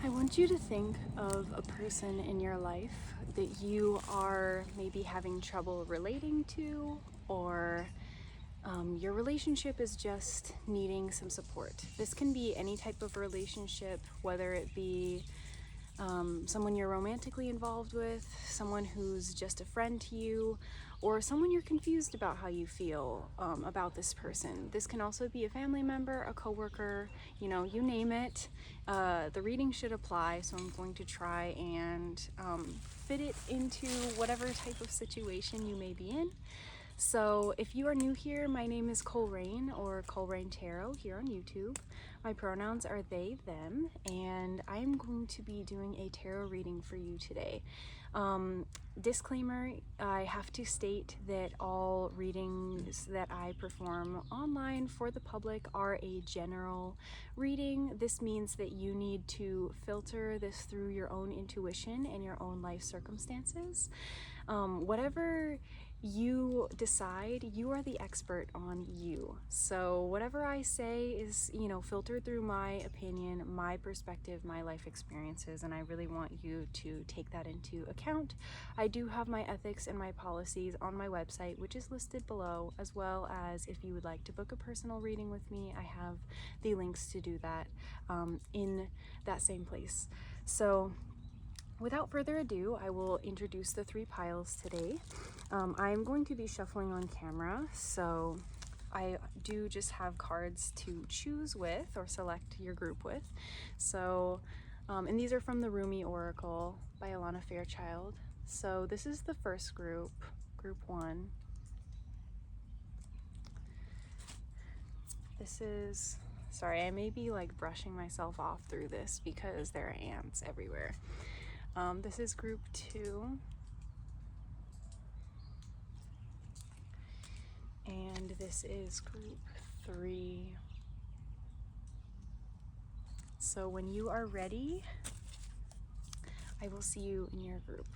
I want you to think of a person in your life that you are maybe having trouble relating to, or your relationship is just needing some support. This can be any type of relationship, whether it be someone you're romantically involved with, someone who's just a friend to you, or someone you're confused about how you feel about this person. This can also be a family member, a coworker, you name it. The reading should apply, so I'm going to try and fit it into whatever type of situation you may be in. So if you are new here, my name is Collrane, or Collrane Tarot, here on YouTube. My pronouns are they, them, and I'm going to be doing a tarot reading for you today. Disclaimer, I have to state that all readings that I perform online for the public are a general reading. This means that you need to filter this through your own intuition and your own life circumstances. Whatever you decide, you are the expert on you. So whatever I say is, filtered through my opinion, my perspective, my life experiences, and I really want you to take that into account. I do have my ethics and my policies on my website, which is listed below, as well as if you would like to book a personal reading with me, I have the links to do that in that same place. So without further ado, I will introduce the three piles today. I am going to be shuffling on camera, so I do just have cards to choose with or select your group with. So, and these are from the Rumí Oracle by Alana Fairchild. So this is the first group, group 1. This is, sorry, I may be like brushing myself off through this because there are ants everywhere. This is group 2. And this is group 3. So when you are ready, I will see you in your group.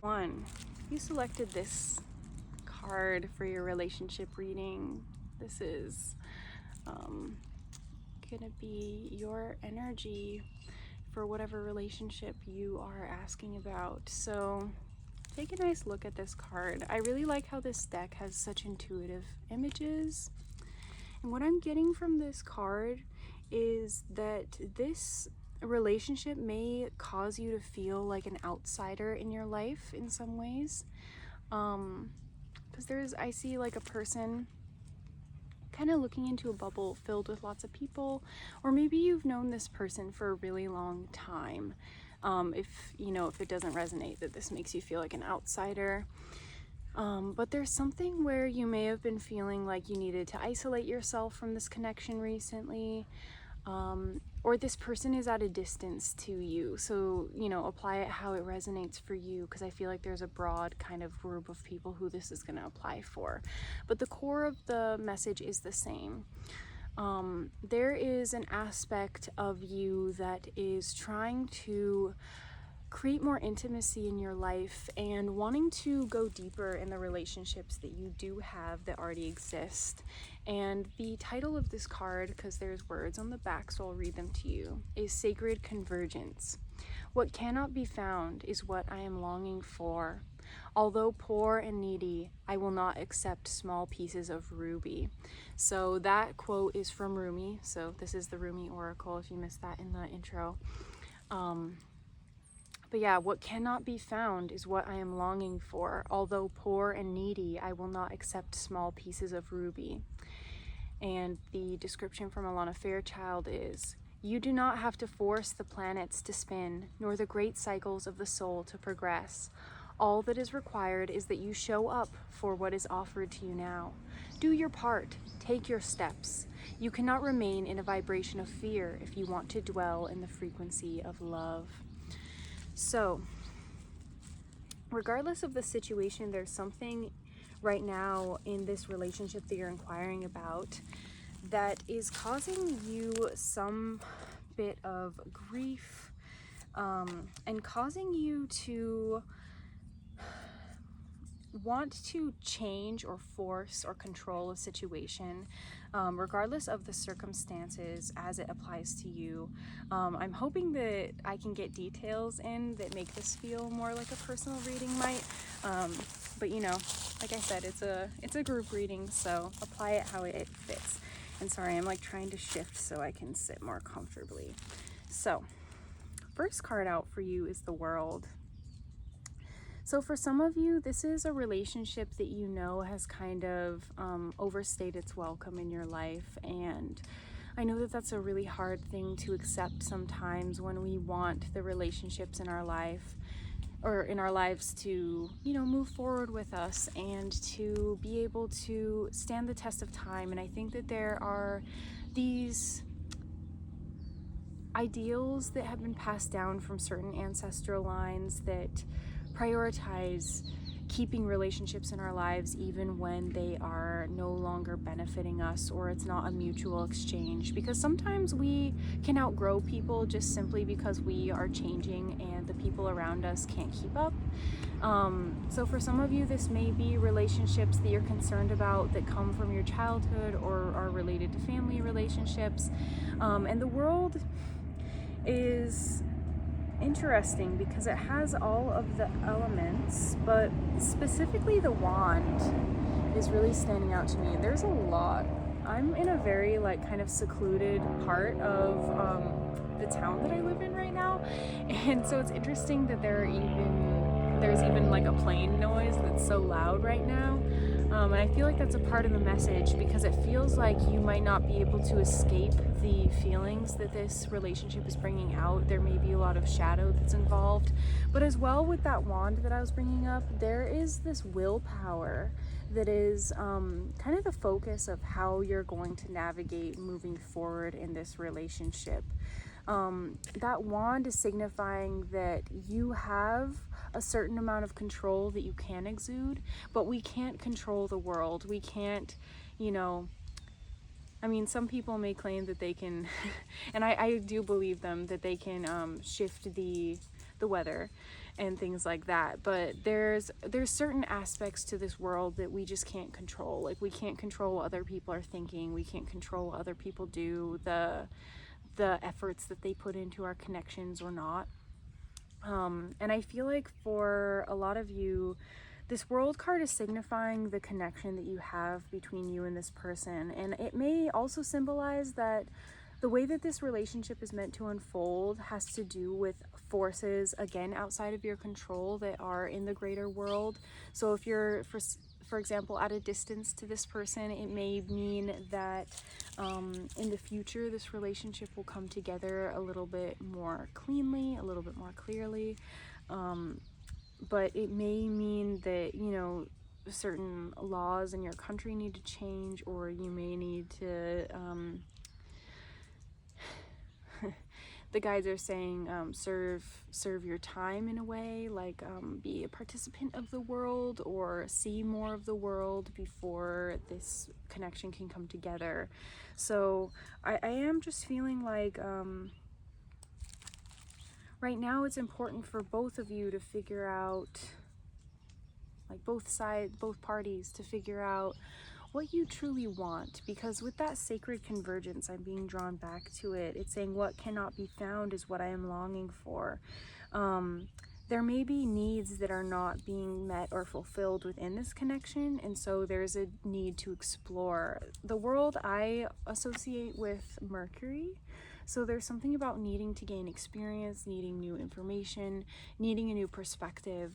1, you selected this card for your relationship reading. This is gonna be your energy for whatever relationship you are asking about. So take a nice look at this card. I really like how this deck has such intuitive images. And what I'm getting from this card is that this relationship may cause you to feel like an outsider in your life in some ways. Because I see like a person kind of looking into a bubble filled with lots of people, or maybe you've known this person for a really long time. If it doesn't resonate that this makes you feel like an outsider. But there's something where you may have been feeling like you needed to isolate yourself from this connection recently, or this person is at a distance to you. So, apply it how it resonates for you, because I feel like there's a broad kind of group of people who this is going to apply for. But the core of the message is the same. There is an aspect of you that is trying to create more intimacy in your life and wanting to go deeper in the relationships that you do have that already exist. And the title of this card, because there's words on the back, so I'll read them to you, is Sacred Convergence. What cannot be found is what I am longing for. Although poor and needy, I will not accept small pieces of ruby. So that quote is from Rumí. So this is the Rumí Oracle, if you missed that in the intro. But yeah, what cannot be found is what I am longing for. Although poor and needy, I will not accept small pieces of ruby. And the description from Alana Fairchild is, you do not have to force the planets to spin, nor the great cycles of the soul to progress. All that is required is that you show up for what is offered to you now. Do your part, take your steps. You cannot remain in a vibration of fear if you want to dwell in the frequency of love. So, regardless of the situation, there's something right now in this relationship that you're inquiring about that is causing you some bit of grief, and causing you to want to change or force or control a situation, regardless of the circumstances as it applies to you. I'm hoping that I can get details in that make this feel more like a personal reading might. But you know, like I said, it's a group reading, so apply it how it fits. And sorry, I'm like trying to shift so I can sit more comfortably. So, first card out for you is the World. So for some of you, this is a relationship that you know has kind of overstayed its welcome in your life. And I know that that's a really hard thing to accept sometimes when we want the relationships in our life or in our lives to, you know, move forward with us and to be able to stand the test of time. And I think that there are these ideals that have been passed down from certain ancestral lines that prioritize keeping relationships in our lives even when they are no longer benefiting us or it's not a mutual exchange, because sometimes we can outgrow people just simply because we are changing and the people around us can't keep up. So for some of you, this may be relationships that you're concerned about that come from your childhood or are related to family relationships. And the World is interesting because it has all of the elements, but specifically the Wand is really standing out to me. There's a lot. I'm in a very like kind of secluded part of the town that I live in right now, and so it's interesting that there's even like a plane noise that's so loud right now. And I feel like that's a part of the message, because it feels like you might not be able to escape the feelings that this relationship is bringing out. There may be a lot of shadow that's involved, but as well with that wand that I was bringing up, there is this willpower that is kind of the focus of how you're going to navigate moving forward in this relationship. That wand is signifying that you have a certain amount of control that you can exude, but we can't control the world. We can't, you know, I mean, some people may claim that they can, and I do believe them, that they can shift the weather and things like that, but there's certain aspects to this world that we just can't control. Like, we can't control what other people are thinking. We can't control what other people do, the efforts that they put into our connections or not. And I feel like for a lot of you, this World card is signifying the connection that you have between you and this person. And it may also symbolize that the way that this relationship is meant to unfold has to do with forces, again, outside of your control that are in the greater world. So if you're, for example, at a distance to this person, it may mean that in the future, this relationship will come together a little bit more cleanly, a little bit more clearly. But it may mean that, you know, certain laws in your country need to change, or you may need to, the guides are saying, serve your time in a way, like be a participant of the world or see more of the world before this connection can come together. So I am just feeling like right now it's important for both of you to figure out, like both parties to figure out what you truly want, because with that sacred convergence, I'm being drawn back to it. It's saying what cannot be found is what I am longing for. There may be needs that are not being met or fulfilled within this connection, and so there's a need to explore. The World I associate with Mercury, so there's something about needing to gain experience, needing new information, needing a new perspective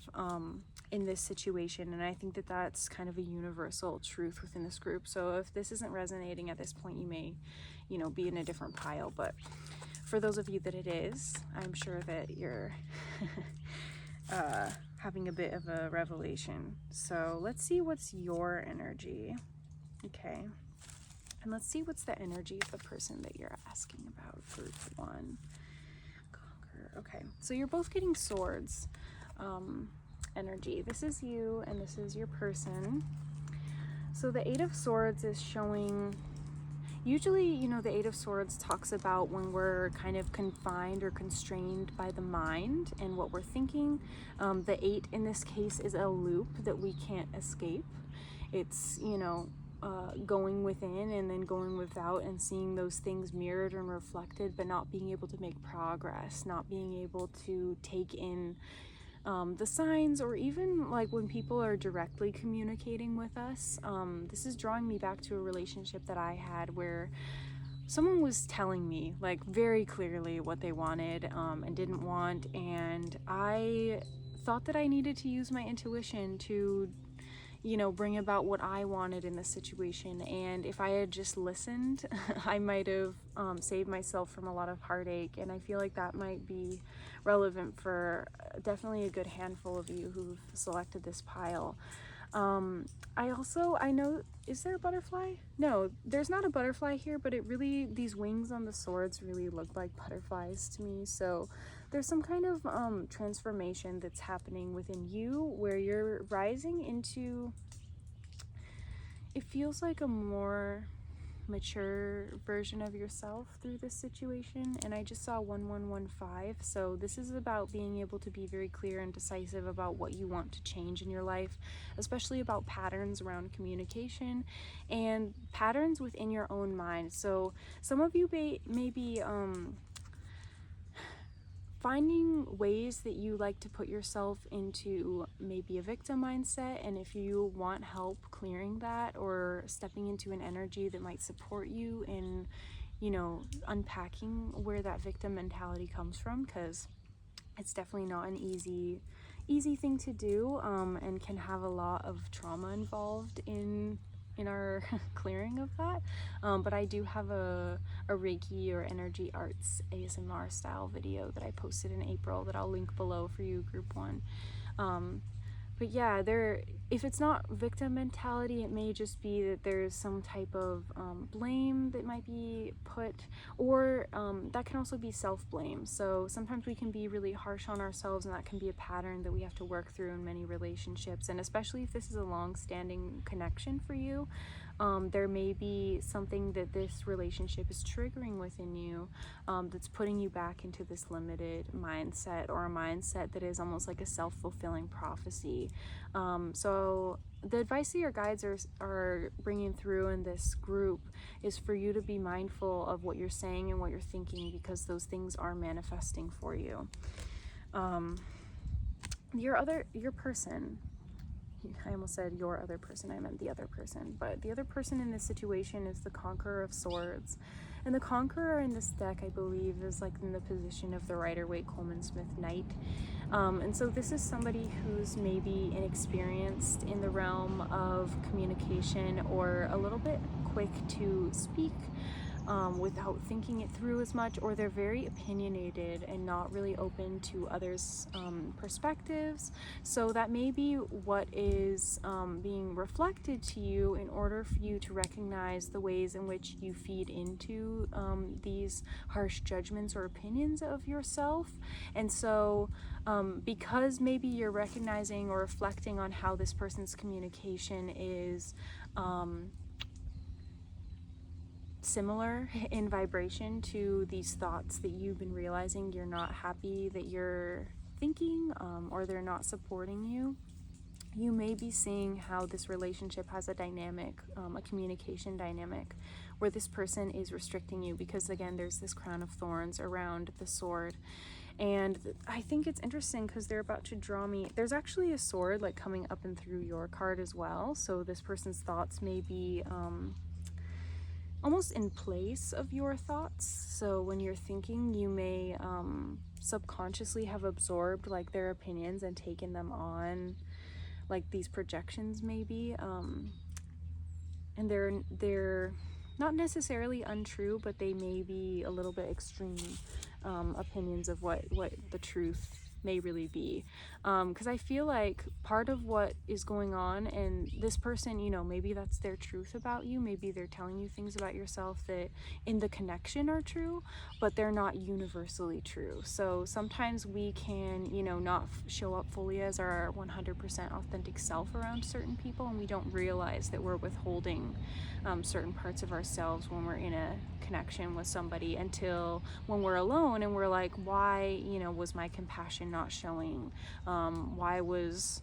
in this situation, and I think that that's kind of a universal truth within this group. So if this isn't resonating at this point, you may, you know, be in a different pile, but for those of you that it is, I'm sure that you're having a bit of a revelation. So let's see what's your energy. Okay. And let's see what's the energy of the person that you're asking about, group one. Conquer. Okay. So you're both getting swords energy. This is you and this is your person. So the Eight of Swords is showing Usually, you know, the Eight of Swords talks about when we're kind of confined or constrained by the mind and what we're thinking. The Eight in this case is a loop that we can't escape. It's, you know, going within and then going without and seeing those things mirrored and reflected, but not being able to make progress, not being able to take in the signs, or even like when people are directly communicating with us. This is drawing me back to a relationship that I had where someone was telling me like very clearly what they wanted and didn't want, and I thought that I needed to use my intuition to, you know, bring about what I wanted in the situation. And if I had just listened, I might have saved myself from a lot of heartache. And I feel like that might be relevant for definitely a good handful of you who've selected this pile. I know, is there a butterfly? No, there's not a butterfly here, but these wings on the swords really look like butterflies to me. So there's some kind of transformation that's happening within you where you're rising into, it feels like a more mature version of yourself through this situation. And I just saw 1115, so this is about being able to be very clear and decisive about what you want to change in your life, especially about patterns around communication and patterns within your own mind. So some of you may be finding ways that you like to put yourself into maybe a victim mindset, and if you want help clearing that or stepping into an energy that might support you in, you know, unpacking where that victim mentality comes from, because it's definitely not an easy thing to do, and can have a lot of trauma involved in our clearing of that. But I do have a Reiki or energy arts ASMR style video that I posted in April that I'll link below for you, group one. But yeah, if it's not victim mentality, it may just be that there's some type of blame that might be put, or that can also be self-blame. So sometimes we can be really harsh on ourselves, and that can be a pattern that we have to work through in many relationships. And especially if this is a long-standing connection for you, there may be something that this relationship is triggering within you, that's putting you back into this limited mindset, or a mindset that is almost like a self-fulfilling prophecy. So the advice that your guides are bringing through in this group is for you to be mindful of what you're saying and what you're thinking, because those things are manifesting for you. Your person, I almost said your other person, I meant the other person, but the other person in this situation is the Conqueror of Swords. And the Conqueror in this deck, I believe, is like in the position of the Rider-Waite Coleman-Smith Knight. And so this is somebody who's maybe inexperienced in the realm of communication, or a little bit quick to speak without thinking it through as much, or they're very opinionated and not really open to others' perspectives. So that may be what is being reflected to you in order for you to recognize the ways in which you feed into these harsh judgments or opinions of yourself. And so because maybe you're recognizing or reflecting on how this person's communication is similar in vibration to these thoughts that you've been realizing you're not happy that you're thinking, or they're not supporting you, you may be seeing how this relationship has a dynamic, a communication dynamic, where this person is restricting you, because again, there's this crown of thorns around the sword. And I think it's interesting because they're about to draw me, there's actually a sword like coming up and through your card as well. So this person's thoughts may be almost in place of your thoughts. So when you're thinking, you may subconsciously have absorbed like their opinions and taken them on, like these projections maybe, and they're not necessarily untrue, but they may be a little bit extreme opinions of what the truth may really be. Because I feel like part of what is going on, and this person, you know, maybe that's their truth about you, maybe they're telling you things about yourself that in the connection are true, but they're not universally true. So sometimes we can, you know, not show up fully as our 100% authentic self around certain people, and we don't realize that we're withholding certain parts of ourselves when we're in a connection with somebody, until when we're alone and we're like, why, you know, was my compassion not showing? Why was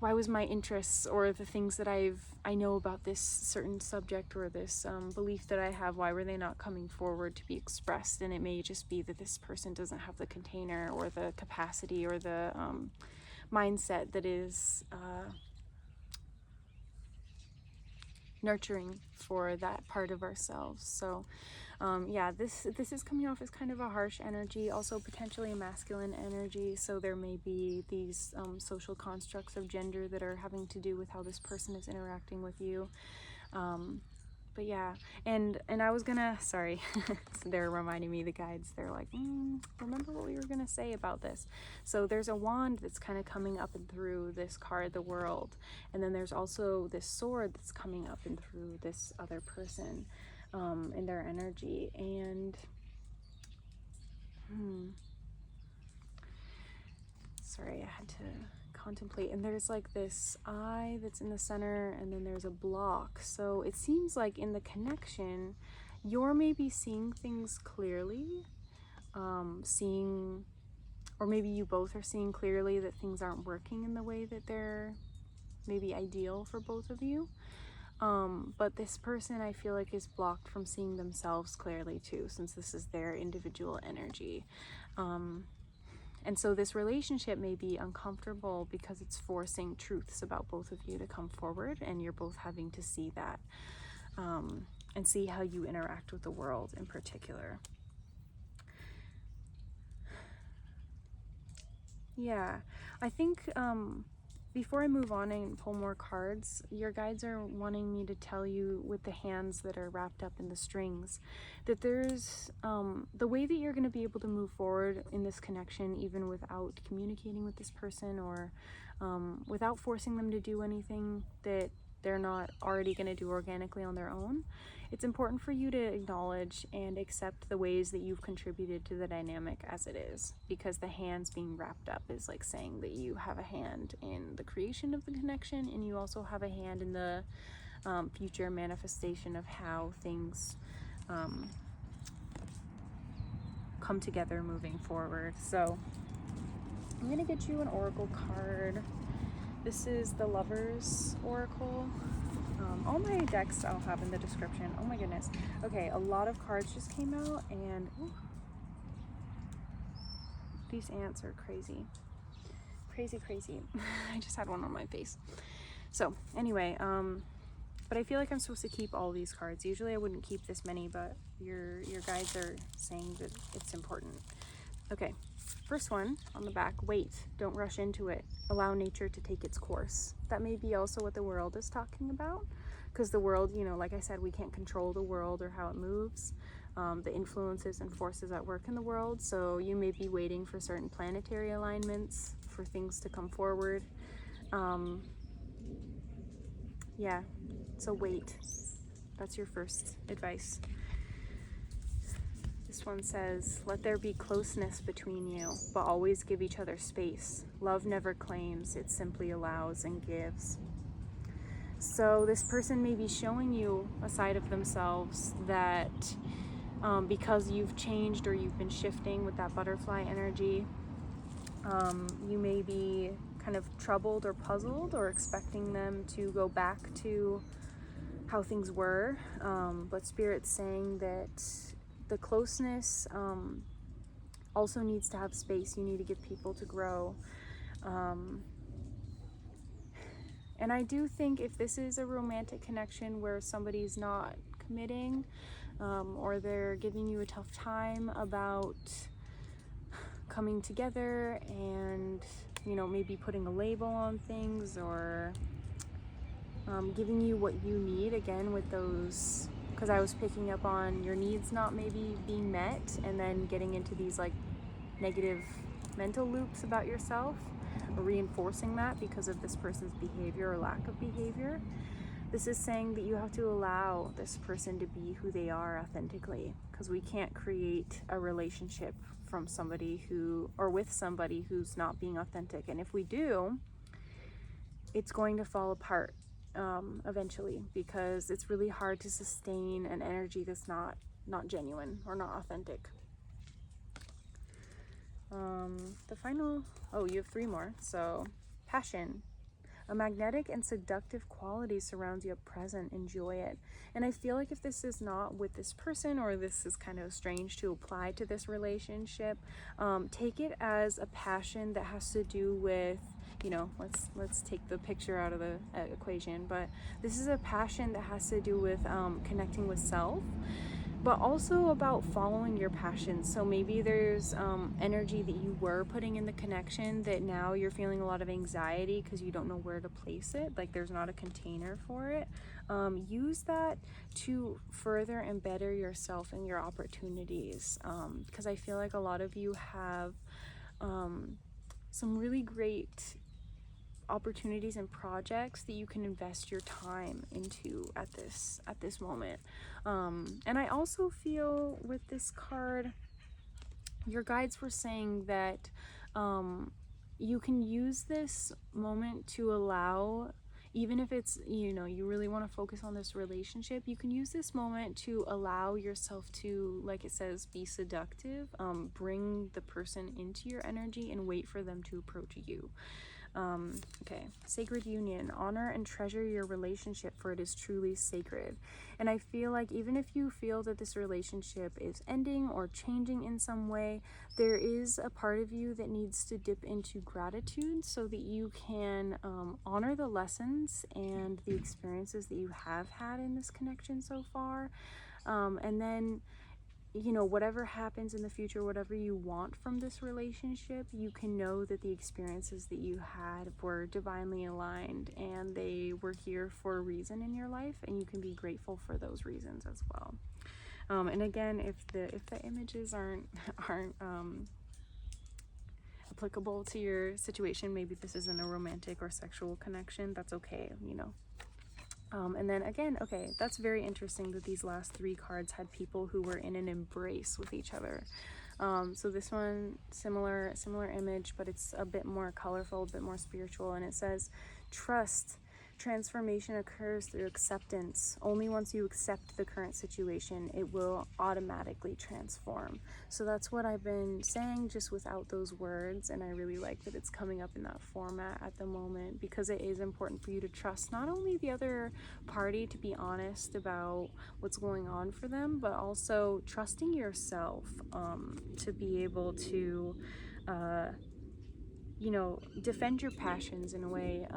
my interests or the things that I know about this certain subject or this belief that I have, why were they not coming forward to be expressed? And it may just be that this person doesn't have the container or the capacity or the mindset that is nurturing for that part of ourselves. So yeah, this is coming off as kind of a harsh energy, also potentially a masculine energy. So there may be these social constructs of gender that are having to do with how this person is interacting with you. But yeah, and I was gonna, sorry, so they're reminding me, the guides, they're like, remember what we were gonna say about this. So there's a wand that's kind of coming up and through this card, the world, and then there's also this sword that's coming up and through this other person in their energy. And sorry, I had to contemplate. And there's like this eye that's in the center, and then there's a block. So it seems like in the connection, you're maybe seeing things clearly, or maybe you both are seeing clearly that things aren't working in the way that they're maybe ideal for both of you. But this person, I feel like, is blocked from seeing themselves clearly too, since this is their individual energy. And so this relationship may be uncomfortable because it's forcing truths about both of you to come forward, and you're both having to see that and see how you interact with the world in particular. Yeah, I think before I move on and pull more cards, your guides are wanting me to tell you, with the hands that are wrapped up in the strings, that there's the way that you're going to be able to move forward in this connection, even without communicating with this person, or without forcing them to do anything that they're not already going to do organically on their own. It's important for you to acknowledge and accept the ways that you've contributed to the dynamic as it is, because the hands being wrapped up is like saying that you have a hand in the creation of the connection, and you also have a hand in the future manifestation of how things come together moving forward. So I'm gonna get you an oracle card. This is the Lover's Oracle. All my decks I'll have in the description. Oh my goodness. Okay, a lot of cards just came out, and these ants are crazy. Crazy. I just had one on my face. So anyway, but I feel like I'm supposed to keep all these cards. Usually I wouldn't keep this many, but your guides are saying that it's important. Okay, first one on the back, wait, don't rush into it. Allow nature to take its course. That may be also what the world is talking about, because the world, you know, like I said, we can't control the world or how it moves, the influences and forces at work in the world. So you may be waiting for certain planetary alignments for things to come forward. Yeah, so wait. That's your first advice. This one says, let there be closeness between you, but always give each other space. Love never claims, it simply allows and gives. So this person may be showing you a side of themselves that because you've changed or you've been shifting with that butterfly energy, you may be kind of troubled or puzzled or expecting them to go back to how things were. But Spirit's saying that the closeness also needs to have space. You need to give people to grow. And I do think if this is a romantic connection where somebody's not committing, or they're giving you a tough time about coming together and, you know, maybe putting a label on things, or giving you what you need, again with those, because I was picking up on your needs not maybe being met, and then getting into these like negative mental loops about yourself, or reinforcing that because of this person's behavior or lack of behavior. This is saying that you have to allow this person to be who they are authentically, because we can't create a relationship from somebody who, or with somebody who's not being authentic. And if we do, it's going to fall apart eventually, because it's really hard to sustain an energy that's not genuine or not authentic. The final, you have 3 more. So, passion. A magnetic and seductive quality surrounds you at present. Enjoy it. And I feel like if this is not with this person, or this is kind of strange to apply to this relationship, take it as a passion that has to do with, let's take the picture out of the equation, but this is a passion that has to do with connecting with self, but also about following your passions. So maybe there's energy that you were putting in the connection that now you're feeling a lot of anxiety because you don't know where to place it, like there's not a container for it. Use that to further and better yourself and your opportunities, because I feel like a lot of you have some really great opportunities and projects that you can invest your time into at this moment. And I also feel with this card, your guides were saying that you can use this moment to allow, even if it's, you really want to focus on this relationship, you can use this moment to allow yourself to, like it says, be seductive, bring the person into your energy and wait for them to approach you. Okay, sacred union. Honor and treasure your relationship, for it is truly sacred. And I feel like even if you feel that this relationship is ending or changing in some way, there is a part of you that needs to dip into gratitude so that you can honor the lessons and the experiences that you have had in this connection so far. And then, whatever happens in the future, whatever you want from this relationship, you can know that the experiences that you had were divinely aligned and they were here for a reason in your life, and you can be grateful for those reasons as well. And again, if the images aren't applicable to your situation, maybe this isn't a romantic or sexual connection, that's okay, And then again, okay, that's very interesting that these last 3 cards had people who were in an embrace with each other. So this one, similar image, but it's a bit more colorful, a bit more spiritual, and it says, trust. Transformation occurs through acceptance. Only once you accept the current situation, it will automatically transform. So that's what I've been saying, just without those words, and I really like that it's coming up in that format at the moment, because it is important for you to trust not only the other party to be honest about what's going on for them, but also trusting yourself to be able to defend your passions in a way,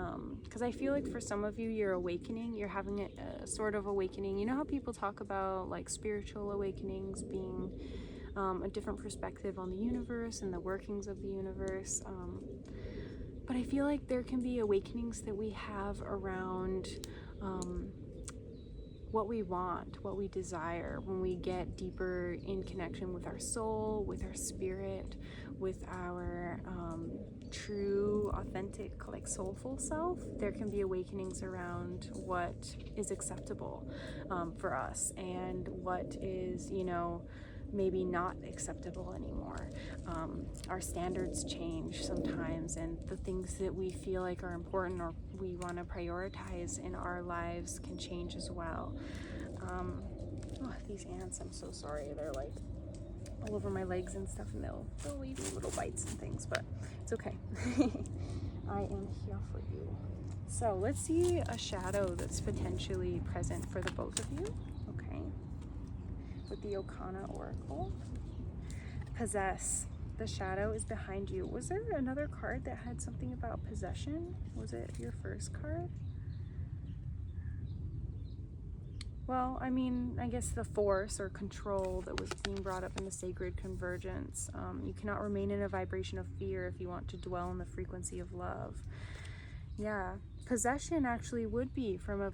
because I feel like for some of you, you're having a sort of awakening. You know how people talk about like spiritual awakenings being a different perspective on the universe and the workings of the universe, but I feel like there can be awakenings that we have around what we want, what we desire, when we get deeper in connection with our soul, with our spirit, with our true, authentic, like soulful self. There can be awakenings around what is acceptable for us and what is, maybe not acceptable anymore. Our standards change sometimes, and the things that we feel like are important or we want to prioritize in our lives can change as well. These ants, I'm so sorry, they're like all over my legs and stuff, and they'll leave me little bites and things, but it's okay. I am here for you. So let's see a shadow that's potentially present for the both of you. Okay, with the Okana Oracle. Possess. The shadow is behind you. Was there another card that had something about possession? Was it your first card? Well, I mean, I guess the force or control that was being brought up in the sacred convergence. You cannot remain in a vibration of fear if you want to dwell in the frequency of love. Yeah, possession actually would be from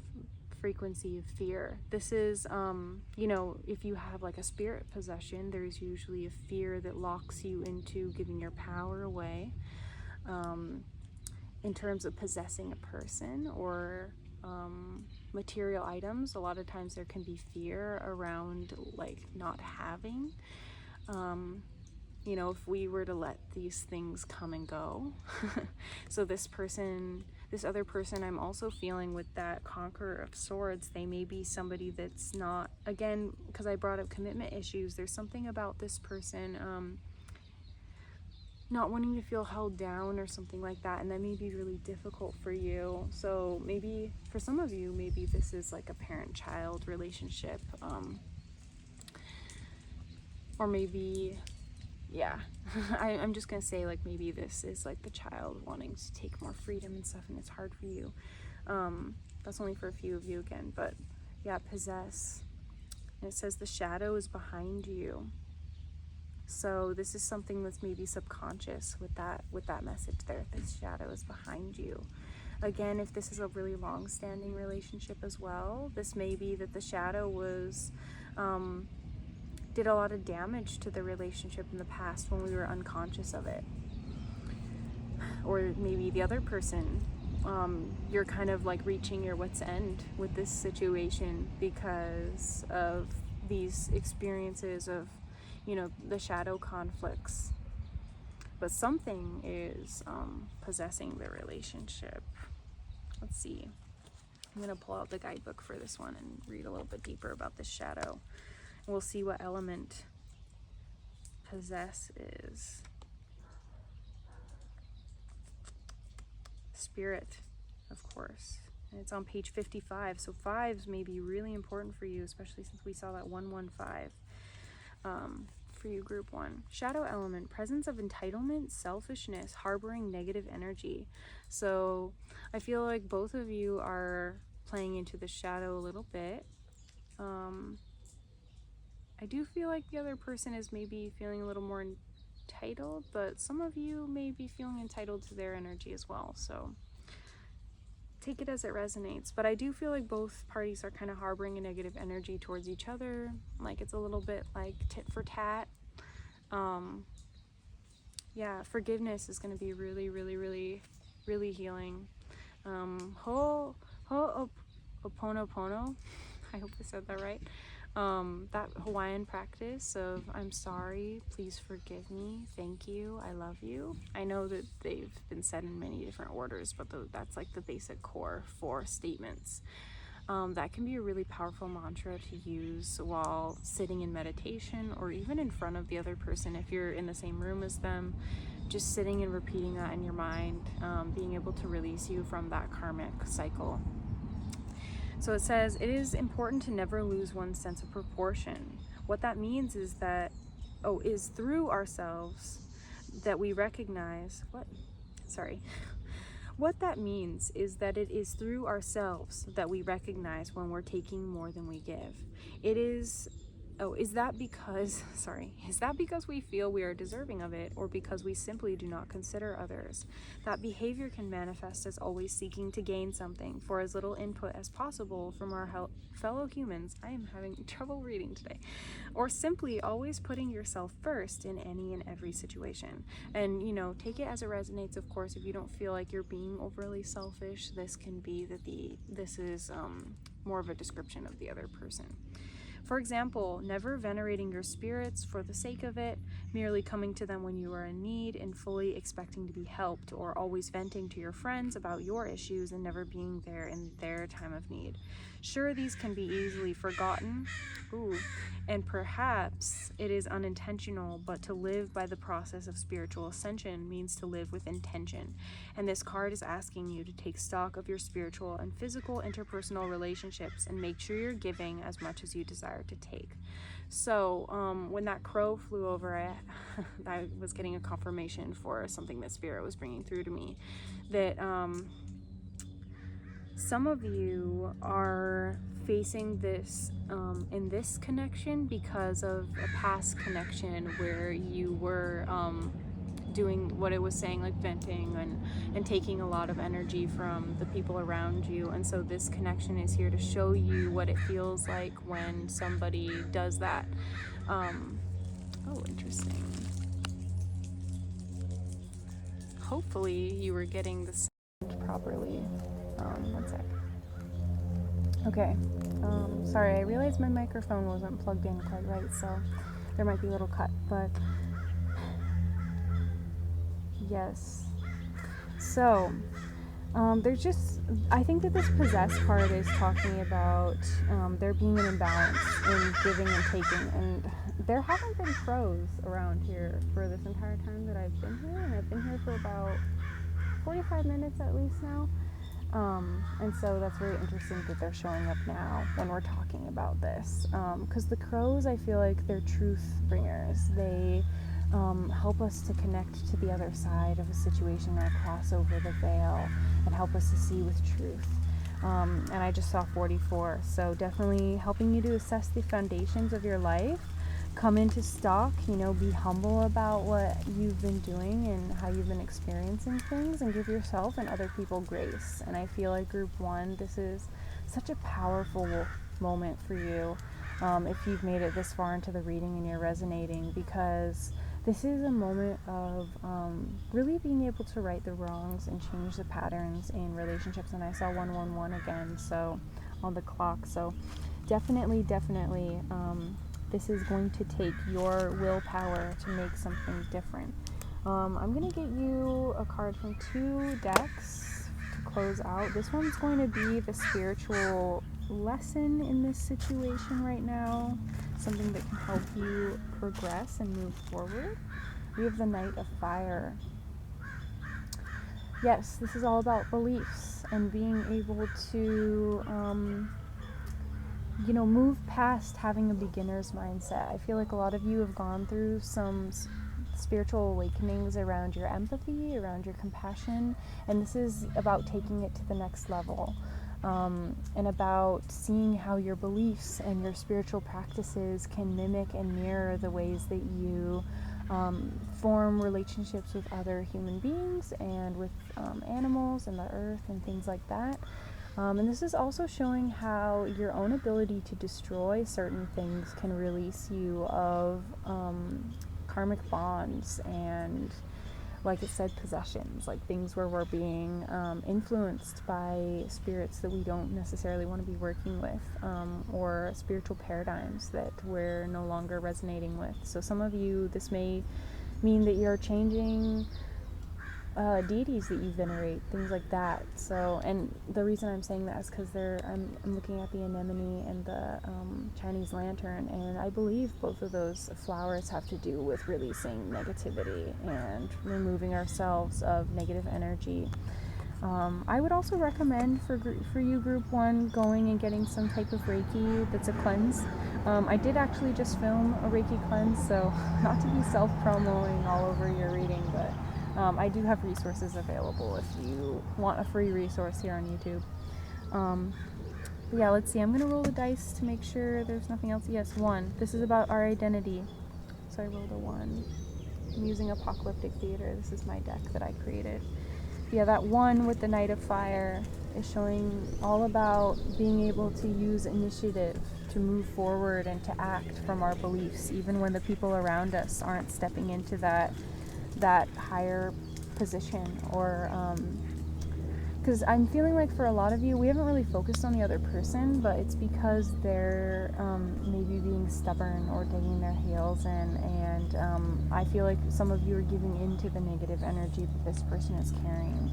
frequency of fear. This is, you know, if you have like a spirit possession, there's usually a fear that locks you into giving your power away. In terms of possessing a person or material items, a lot of times there can be fear around like not having. You know, if we were to let these things come and go. So this other person I'm also feeling with that Conqueror of Swords, they may be somebody that's not, again, because I brought up commitment issues, there's something about this person not wanting to feel held down or something like that, and that may be really difficult for you. So maybe for some of you, maybe this is like a parent-child relationship, or maybe, yeah, I'm just gonna say like maybe this is like the child wanting to take more freedom and stuff, and it's hard for you. That's only for a few of you again, but yeah, possess. And it says the shadow is behind you. So this is something that's maybe subconscious with that message there. This shadow is behind you. Again, if this is a really long-standing relationship as well, this may be that the shadow was did a lot of damage to the relationship in the past when we were unconscious of it. Or maybe the other person, you're kind of like reaching your wit's end with this situation because of these experiences of, you know, the shadow conflicts. But something is possessing the relationship. Let's see. I'm gonna pull out the guidebook for this one and read a little bit deeper about this shadow. We'll see what element possess is. Spirit, of course. And it's on page 55. So fives may be really important for you, especially since we saw that 115 for you, group 1. Shadow element, presence of entitlement, selfishness, harboring negative energy. So I feel like both of you are playing into the shadow a little bit. I do feel like the other person is maybe feeling a little more entitled, but some of you may be feeling entitled to their energy as well. So take it as it resonates. But I do feel like both parties are kind of harboring a negative energy towards each other. Like it's a little bit like tit for tat. Yeah, forgiveness is going to be really, really, really, really healing. Ho'oponopono. I hope I said that right. That Hawaiian practice of I'm sorry, please forgive me, thank you, I love you. I know that they've been said in many different orders, but that's like the basic core 4 statements. That can be a really powerful mantra to use while sitting in meditation or even in front of the other person if you're in the same room as them. Just sitting and repeating that in your mind, being able to release you from that karmic cycle. So it says, it is important to never lose one's sense of proportion. What that means is that, is through ourselves that we recognize, What that means is that it is through ourselves that we recognize when we're taking more than we give. Is that because we feel we are deserving of it, or because we simply do not consider others? That behavior can manifest as always seeking to gain something for as little input as possible from our fellow humans. I am having trouble reading today. Or simply always putting yourself first in any and every situation. And, you know, take it as it resonates, of course. If you don't feel like you're being overly selfish, this can be that this is more of a description of the other person. For example, never venerating your spirits for the sake of it, merely coming to them when you are in need and fully expecting to be helped, or always venting to your friends about your issues and never being there in their time of need. Sure, these can be easily forgotten, and perhaps it is unintentional, but to live by the process of spiritual ascension means to live with intention. And this card is asking you to take stock of your spiritual and physical interpersonal relationships and make sure you're giving as much as you desire to take. So when that crow flew over, I was getting a confirmation for something that Spirit was bringing through to me, that some of you are facing this in this connection because of a past connection where you were doing what it was saying, like venting and taking a lot of energy from the people around you. And so this connection is here to show you what it feels like when somebody does that. Oh, interesting. Hopefully you were getting the sound properly. One sec. Okay. Sorry, I realized my microphone wasn't plugged in quite right, so there might be a little cut, but yes. So, there's just, I think that this possessed part is talking about there being an imbalance in giving and taking, and there haven't been crows around here for this entire time that I've been here, and I've been here for about 45 minutes at least now. And so that's very interesting that they're showing up now when we're talking about this. Because the crows, I feel like they're truth bringers. They help us to connect to the other side of a situation and cross over the veil and help us to see with truth. And I just saw 44. So definitely helping you to assess the foundations of your life. Come into stock, be humble about what you've been doing and how you've been experiencing things, and give yourself and other people grace. And I feel like group 1, this is such a powerful moment for you if you've made it this far into the reading and you're resonating, because this is a moment of really being able to right the wrongs and change the patterns in relationships. And I saw 111 again, so on the clock. So definitely this is going to take your willpower to make something different. I'm going to get you a card from 2 decks to close out. This one's going to be the spiritual lesson in this situation right now, something that can help you progress and move forward. We have the Knight of Fire. Yes, this is all about beliefs and being able to move past having a beginner's mindset. I feel like a lot of you have gone through some spiritual awakenings around your empathy, around your compassion, and this is about taking it to the next level, and about seeing how your beliefs and your spiritual practices can mimic and mirror the ways that you form relationships with other human beings and with animals and the earth and things like that. And this is also showing how your own ability to destroy certain things can release you of karmic bonds and, like it said, possessions, like things where we're being influenced by spirits that we don't necessarily want to be working with, or spiritual paradigms that we're no longer resonating with. So some of you, this may mean that you're changing deities that you venerate, things like that. So, and the reason I'm saying that is because I'm looking at the anemone and the Chinese lantern, and I believe both of those flowers have to do with releasing negativity and removing ourselves of negative energy. I would also recommend for you, group 1, going and getting some type of Reiki that's a cleanse. I did actually just film a Reiki cleanse, so not to be self-promoting all over your reading, but I do have resources available if you want a free resource here on YouTube. But yeah, let's see. I'm going to roll the dice to make sure there's nothing else. Yes, 1. This is about our identity. So I rolled a 1. I'm using Apocalyptic Theater. This is my deck that I created. Yeah, that 1 with the Knight of Fire is showing all about being able to use initiative to move forward and to act from our beliefs, even when the people around us aren't stepping into that higher position, or because I'm feeling like for a lot of you, we haven't really focused on the other person, but it's because they're maybe being stubborn or digging their heels in, and I feel like some of you are giving into the negative energy that this person is carrying,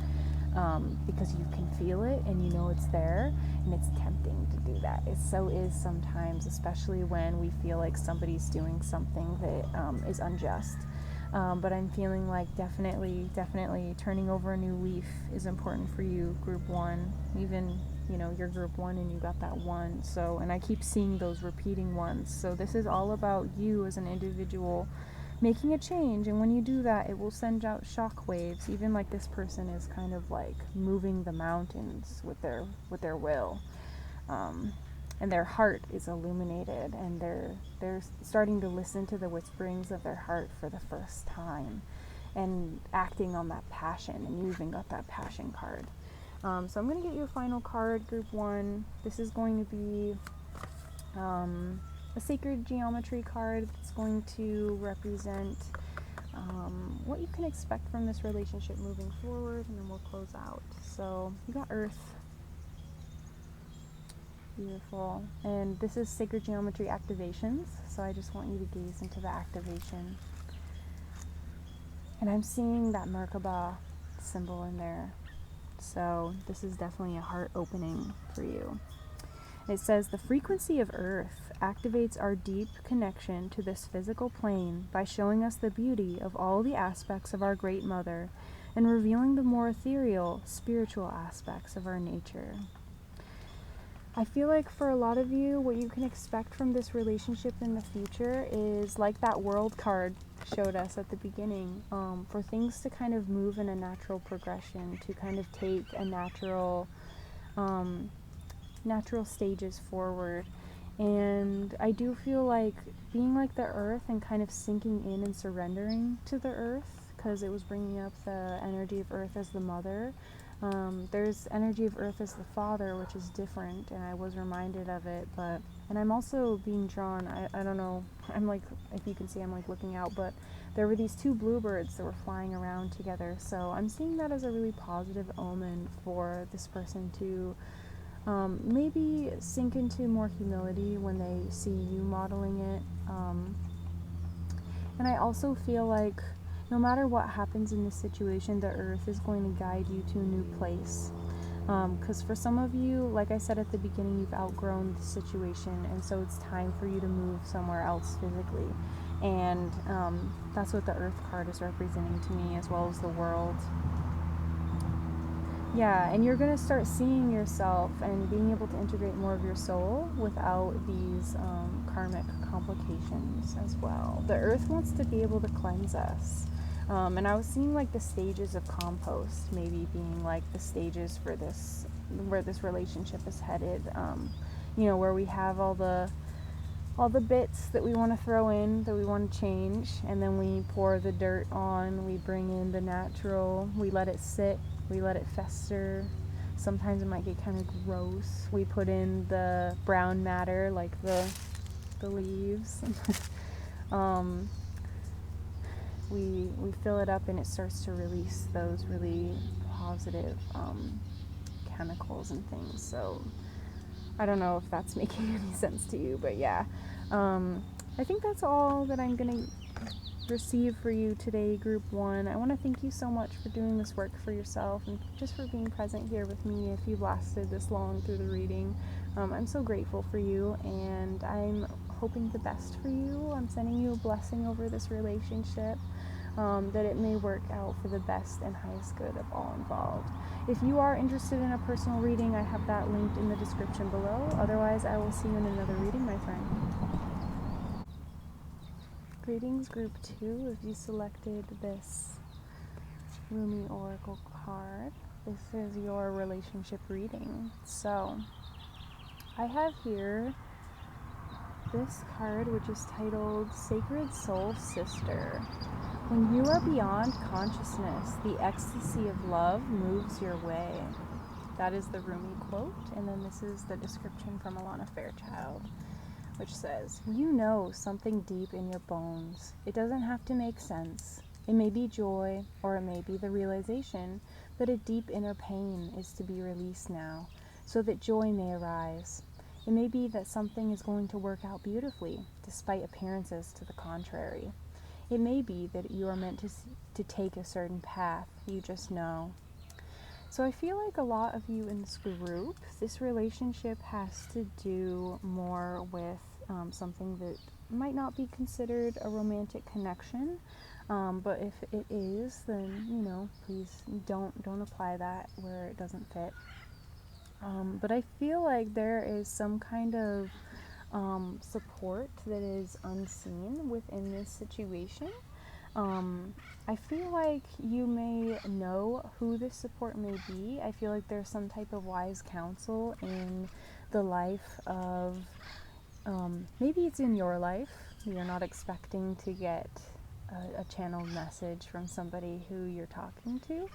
because you can feel it and you know it's there, and it's tempting to do that. It so is sometimes, especially when we feel like somebody's doing something that is unjust. But I'm feeling like definitely turning over a new leaf is important for you, group 1. Even, you're group 1 and you got that 1. So, and I keep seeing those repeating ones. So this is all about you as an individual making a change. And when you do that, it will send out shock waves. Even like this person is kind of like moving the mountains with their will. And their heart is illuminated, and they're starting to listen to the whisperings of their heart for the first time. and acting on that passion, and you even got that passion card. So I'm going to get you a final card, group 1. This is going to be a sacred geometry card that's going to represent what you can expect from this relationship moving forward, and then we'll close out. So you got Earth. Beautiful. And this is sacred geometry activations, so I just want you to gaze into the activation. And I'm seeing that Merkaba symbol in there. So this is definitely a heart opening for you. It says, the frequency of Earth activates our deep connection to this physical plane by showing us the beauty of all the aspects of our Great Mother and revealing the more ethereal, spiritual aspects of our nature. I feel like for a lot of you, what you can expect from this relationship in the future is like that World card showed us at the beginning, for things to kind of move in a natural progression, to kind of take a natural stages forward. And I do feel like being like the Earth and kind of sinking in and surrendering to the Earth, because it was bringing up the energy of Earth as the mother. There's energy of Earth as the father, which is different, and I was reminded of it, and I'm also being drawn, I don't know, I'm like, if you can see, I'm like looking out, but there were these 2 bluebirds that were flying around together, so I'm seeing that as a really positive omen for this person to maybe sink into more humility when they see you modeling it, and I also feel like no matter what happens in this situation, the Earth is going to guide you to a new place. Because for some of you, like I said at the beginning, you've outgrown the situation, and so it's time for you to move somewhere else physically. And that's what the Earth card is representing to me, as well as the World. Yeah, and you're going to start seeing yourself and being able to integrate more of your soul without these karmic complications as well. The Earth wants to be able to cleanse us. And I was seeing like the stages of compost maybe being like the stages for this, where this relationship is headed, where we have all the bits that we want to throw in, that we want to change, and then we pour the dirt on, we bring in the natural, we let it sit, we let it fester. Sometimes it might get kind of gross. We put in the brown matter, like the leaves. We fill it up, and it starts to release those really positive chemicals and things. So I don't know if that's making any sense to you, but yeah. I think that's all that I'm going to receive for you today, group 1. I want to thank you so much for doing this work for yourself and just for being present here with me if you've lasted this long through the reading. I'm so grateful for you, and I'm hoping the best for you. I'm sending you a blessing over this relationship, that it may work out for the best and highest good of all involved. If you are interested in a personal reading, I have that linked in the description below. Otherwise, I will see you in another reading, my friend. Greetings, group 2. If you selected this Rumí Oracle card, this is your relationship reading. So, I have here this card, which is titled Sacred Soul Sister. When you are beyond consciousness, the ecstasy of love moves your way. That is the Rumí quote, and then this is the description from Alana Fairchild, which says, you know something deep in your bones. It doesn't have to make sense. It may be joy, or it may be the realization that a deep inner pain is to be released now, so that joy may arise. It may be that something is going to work out beautifully, despite appearances to the contrary. It may be that you are meant to take a certain path, you just know. So I feel like a lot of you in this group, this relationship has to do more with something that might not be considered a romantic connection, but if it is, then, please don't apply that where it doesn't fit. But I feel like there is some kind of support that is unseen within this situation. I feel like you may know who this support may be. I feel like there's some type of wise counsel in the life of, maybe it's in your life. You're not expecting to get a channeled message from somebody who you're talking to.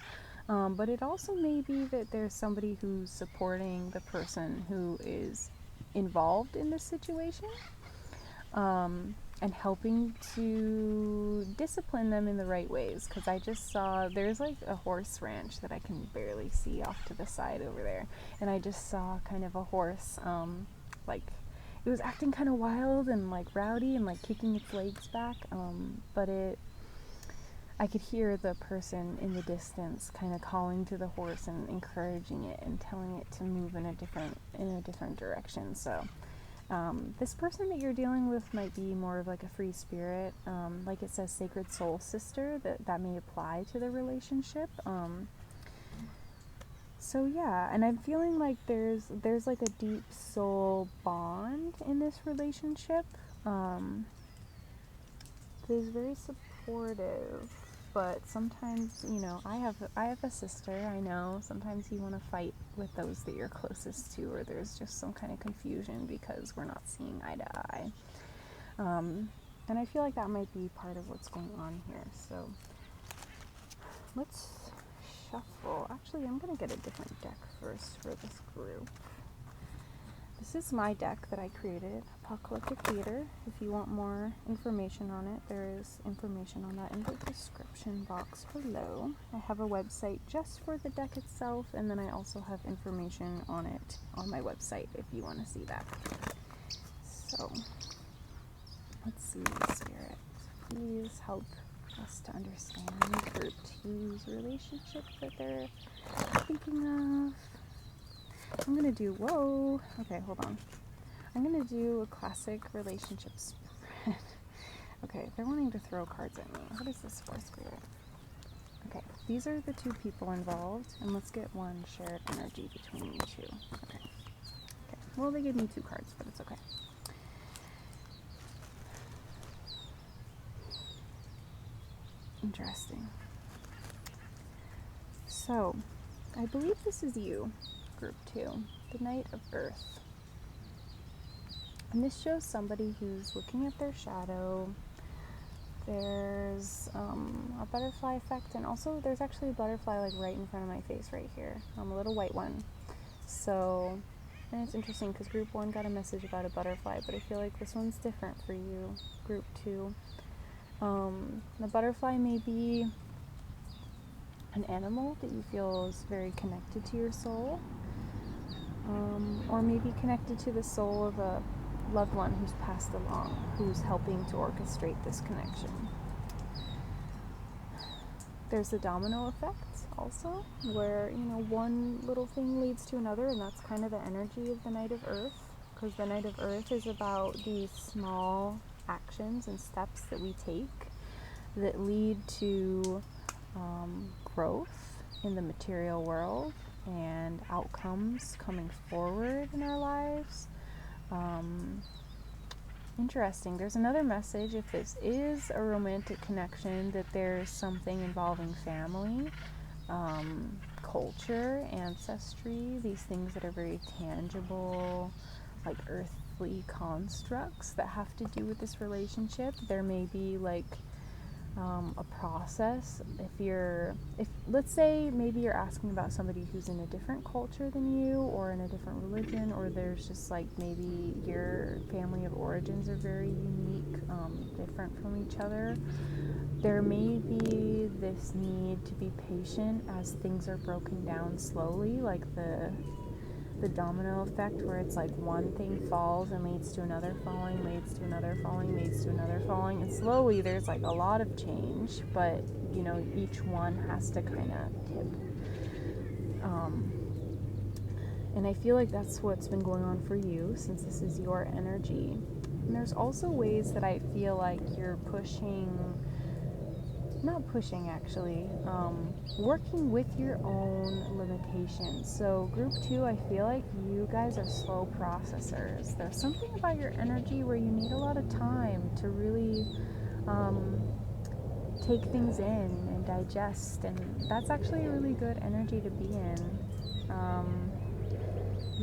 But it also may be that there's somebody who's supporting the person who is involved in this situation, and helping to discipline them in the right ways. Because I just saw, there's like a horse ranch that I can barely see off to the side over there, and I just saw kind of a horse, like, it was acting kind of wild and like rowdy and like kicking its legs back, but I could hear the person in the distance kind of calling to the horse and encouraging it and telling it to move in a different direction. So this person that you're dealing with might be more of like a free spirit, like it says sacred soul sister, that may apply to the relationship. So yeah, and I'm feeling like there's like a deep soul bond in this relationship. There's very supportive, but sometimes, you know, I have a sister. I know sometimes you want to fight with those that you're closest to, or there's just some kind of confusion because we're not seeing eye to eye. And I feel like that might be part of what's going on here. So let's shuffle. Actually, I'm going to get a different deck first for this group. This is my deck that I created, Apocalyptic Theater. If you want more information on it, there is information on that in the description box below. I have a website just for the deck itself, and then I also have information on it on my website if you want to see that. So, let's see, Spirit. Please help us to understand group two's relationship that they're thinking of. I'm going to do, whoa, okay, hold on. I'm going to do a classic relationship spread. Okay, they're wanting to throw cards at me. What is this for, Spirit? Okay, these are the two people involved, and let's get one shared energy between you two. Okay. Okay, well, they gave me two cards, but it's okay. Interesting. So, I believe this is you. Group 2, the Knight of Earth. And this shows somebody who's looking at their shadow. There's a butterfly effect, and also there's actually a butterfly like right in front of my face right here, a little white one. So, and it's interesting because Group 1 got a message about a butterfly, but I feel like this one's different for you, Group 2. The butterfly may be an animal that you feel is very connected to your soul. Or maybe connected to the soul of a loved one who's passed along, who's helping to orchestrate this connection. There's the domino effect also, where, you know, one little thing leads to another, and that's kind of the energy of the Knight of Earth, because the Knight of Earth is about these small actions and steps that we take that lead to growth in the material world and outcomes coming forward in our lives. Interesting. There's another message, if this is a romantic connection, that there's something involving family, culture, ancestry, these things that are very tangible, like earthly constructs that have to do with this relationship. There may be like a process. If let's say maybe you're asking about somebody who's in a different culture than you, or in a different religion, or there's just like maybe your family of origins are very unique, different from each other, there may be this need to be patient as things are broken down slowly, like the domino effect, where it's like one thing falls and leads to another falling, leads to another falling, leads to another falling, and slowly there's like a lot of change, but you know, each one has to kind of tip. And I feel like that's what's been going on for you, since this is your energy. And there's also ways that I feel like you're working with your own limitations. So Group 2, I feel like you guys are slow processors. There's something about your energy where you need a lot of time to really take things in and digest, and that's actually a really good energy to be in.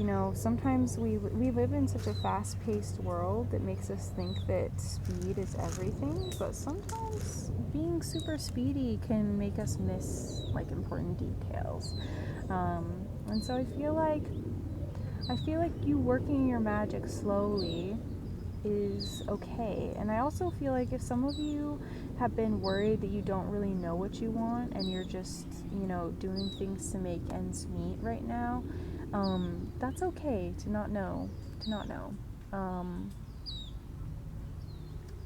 you know, sometimes we live in such a fast-paced world that makes us think that speed is everything, but sometimes being super speedy can make us miss like important details. And so I feel like you working your magic slowly is okay. And I also feel like if some of you have been worried that you don't really know what you want and you're just, you know, doing things to make ends meet right now, that's okay to not know.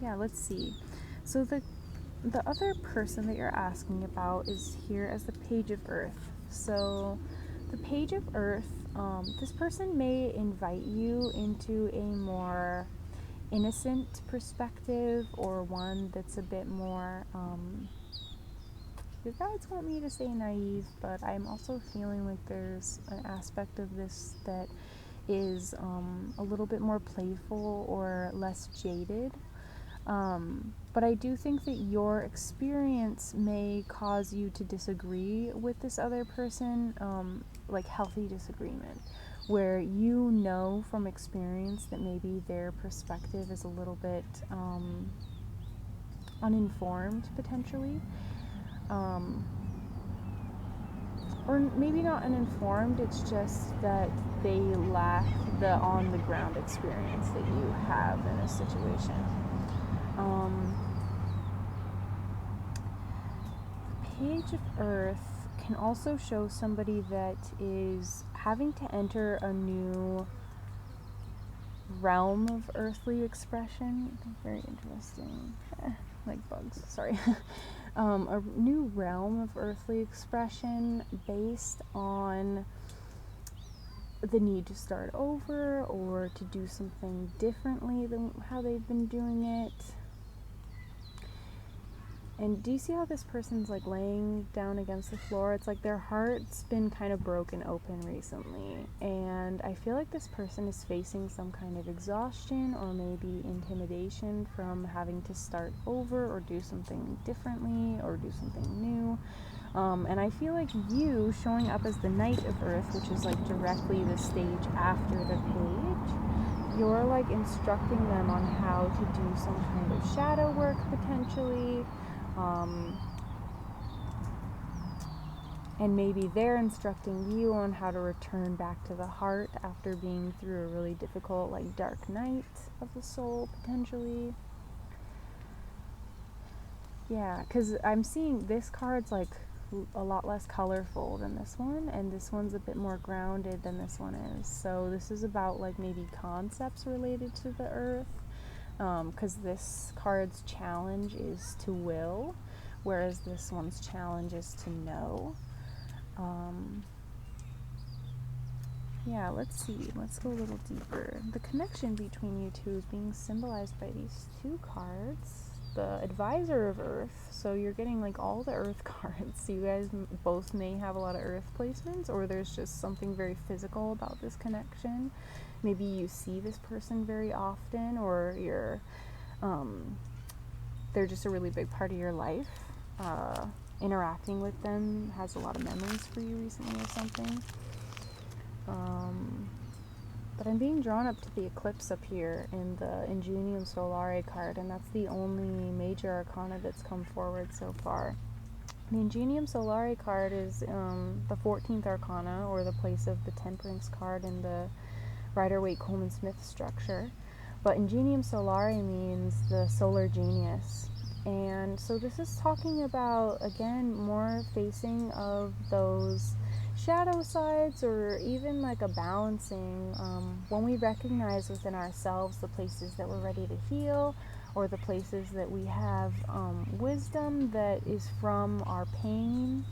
Yeah, let's see. So the other person that you're asking about is here as the Page of Earth. So the Page of Earth, this person may invite you into a more innocent perspective, or one that's a bit more, your guides want me to say naive, but I'm also feeling like there's an aspect of this that is a little bit more playful or less jaded. But I do think that your experience may cause you to disagree with this other person, like healthy disagreement, where you know from experience that maybe their perspective is a little bit uninformed, potentially. Or maybe not uninformed, it's just that they lack the on-the-ground experience that you have in a situation. Page of Earth can also show somebody that is having to enter a new realm of earthly expression. Very interesting. Like bugs, sorry. A new realm of earthly expression based on the need to start over or to do something differently than how they've been doing it. And do you see how this person's like laying down against the floor? It's like their heart's been kind of broken open recently, and I feel like this person is facing some kind of exhaustion or maybe intimidation from having to start over or do something differently or do something new. And I feel like you showing up as the Knight of Earth, which is like directly the stage after the page, you're like instructing them on how to do some kind of shadow work potentially. And maybe they're instructing you on how to return back to the heart after being through a really difficult, like, dark night of the soul, potentially. Yeah, because I'm seeing this card's, like, a lot less colorful than this one, and this one's a bit more grounded than this one is. So this is about, like, maybe concepts related to the earth, because this card's challenge is to will, whereas this one's challenge is to know. Yeah, let's see. Let's go a little deeper. The connection between you two is being symbolized by these two cards. The Advisor of Earth, so you're getting like all the Earth cards. You guys both may have a lot of Earth placements, or there's just something very physical about this connection. Maybe you see this person very often, or you're, they're just a really big part of your life. Interacting with them has a lot of memories for you recently or something. But I'm being drawn up to the eclipse up here in the Ingenium Solare card, and that's the only major arcana that's come forward so far. The Ingenium Solare card is the 14th arcana, or the place of the Temperance card in the Rider-Waite-Coleman-Smith structure. But Ingenium Solare means the solar genius. And so this is talking about, again, more facing of those shadow sides, or even like a balancing when we recognize within ourselves the places that we're ready to heal, or the places that we have wisdom that is from our pain,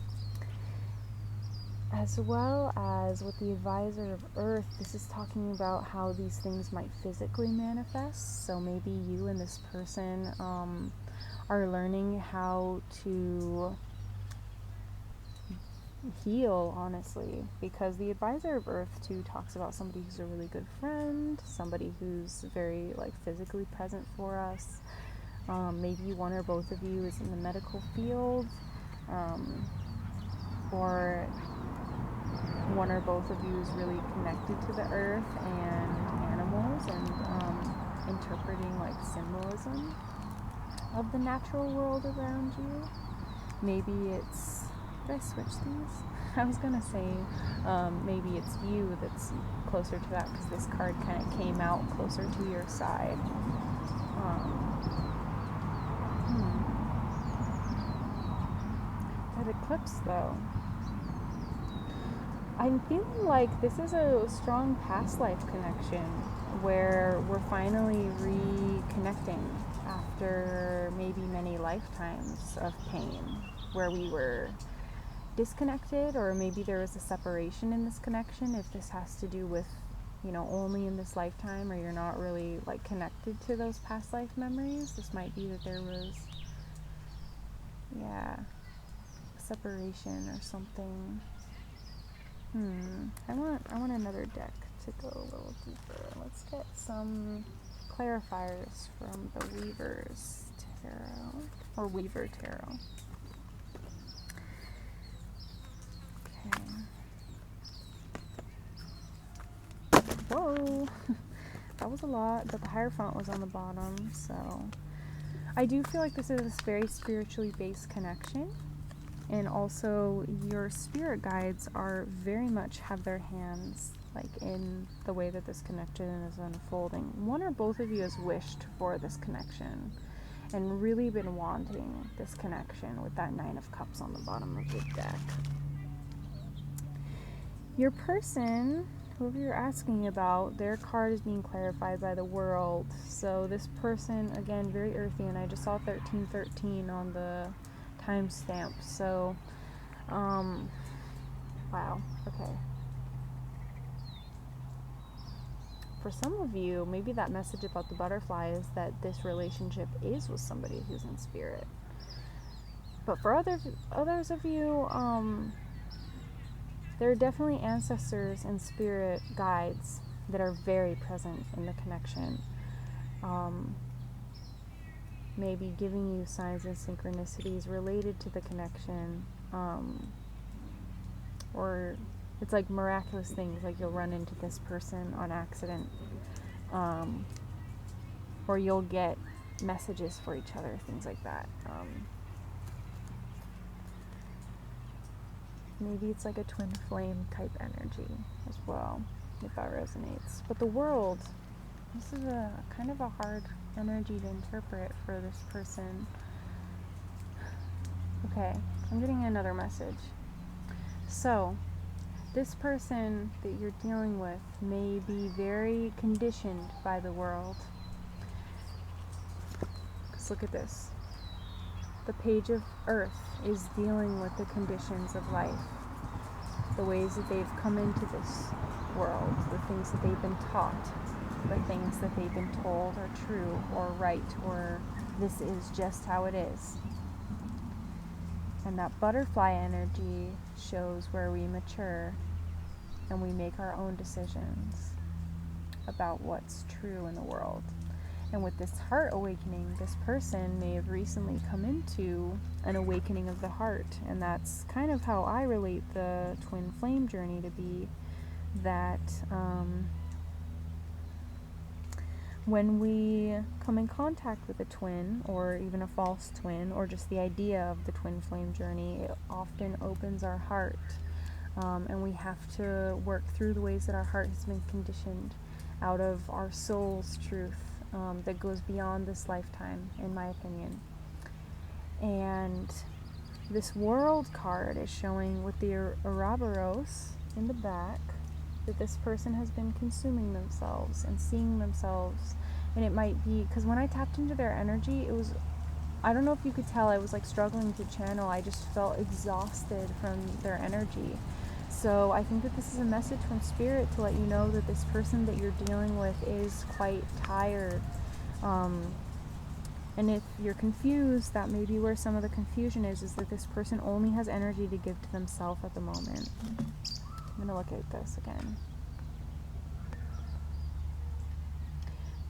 as well as with the Advisor of Earth. This is talking about how these things might physically manifest. So maybe you and this person are learning how to heal, honestly, because the Advisor of Earth too talks about somebody who's a really good friend, somebody who's very like physically present for us. Maybe one or both of you is in the medical field, or one or both of you is really connected to the earth and animals, and interpreting like symbolism of the natural world around you. Maybe it's, did I switch these? I was gonna say maybe it's you that's closer to that, because this card kind of came out closer to your side. That eclipse though, I'm feeling like this is a strong past life connection where we're finally reconnecting after maybe many lifetimes of pain, where we were disconnected, or maybe there was a separation in this connection. If this has to do with, you know, only in this lifetime, or you're not really like connected to those past life memories, this might be that there was, yeah, separation or something. I want another deck to go a little deeper. Let's get some clarifiers from the Weaver's Tarot, or Weaver Tarot. Okay. Whoa, that was a lot, but the Hierophant was on the bottom, so I do feel like this is a very spiritually based connection. And also your spirit guides are very much have their hands like in the way that this connection is unfolding. One or both of you has wished for this connection and really been wanting this connection with that Nine of Cups on the bottom of the deck. Your person, whoever you're asking about, their card is being clarified by the World. So this person, again, very earthy, and I just saw 1313 on the timestamp. So, wow, okay. For some of you, maybe that message about the butterfly is that this relationship is with somebody who's in spirit. But for others of you, there are definitely ancestors and spirit guides that are very present in the connection. Maybe giving you signs and synchronicities related to the connection, or it's like miraculous things, like you'll run into this person on accident, or you'll get messages for each other, things like that. Maybe it's like a twin flame type energy as well, if that resonates. But the World, this is a kind of a hard energy to interpret for this person. Okay, I'm getting another message. So, this person that you're dealing with may be very conditioned by the World. Because look at this. The Page of Earth is dealing with the conditions of life, the ways that they've come into this world, the things that they've been taught, the things that they've been told are true or right, or this is just how it is. And that butterfly energy shows where we mature and we make our own decisions about what's true in the world. And with this heart awakening, this person may have recently come into an awakening of the heart. And that's kind of how I relate the twin flame journey to be, that when we come in contact with a twin, or even a false twin, or just the idea of the twin flame journey, it often opens our heart. And we have to work through the ways that our heart has been conditioned out of our soul's truth. That goes beyond this lifetime, in my opinion. And this World card is showing with the Ouroboros in the back that this person has been consuming themselves and seeing themselves. And it might be, because when I tapped into their energy, it was, I don't know if you could tell, I was like struggling to channel. I just felt exhausted from their energy. So I think that this is a message from Spirit to let you know that this person that you're dealing with is quite tired. And if you're confused, that may be where some of the confusion is that this person only has energy to give to themselves at the moment. I'm going to look at this again.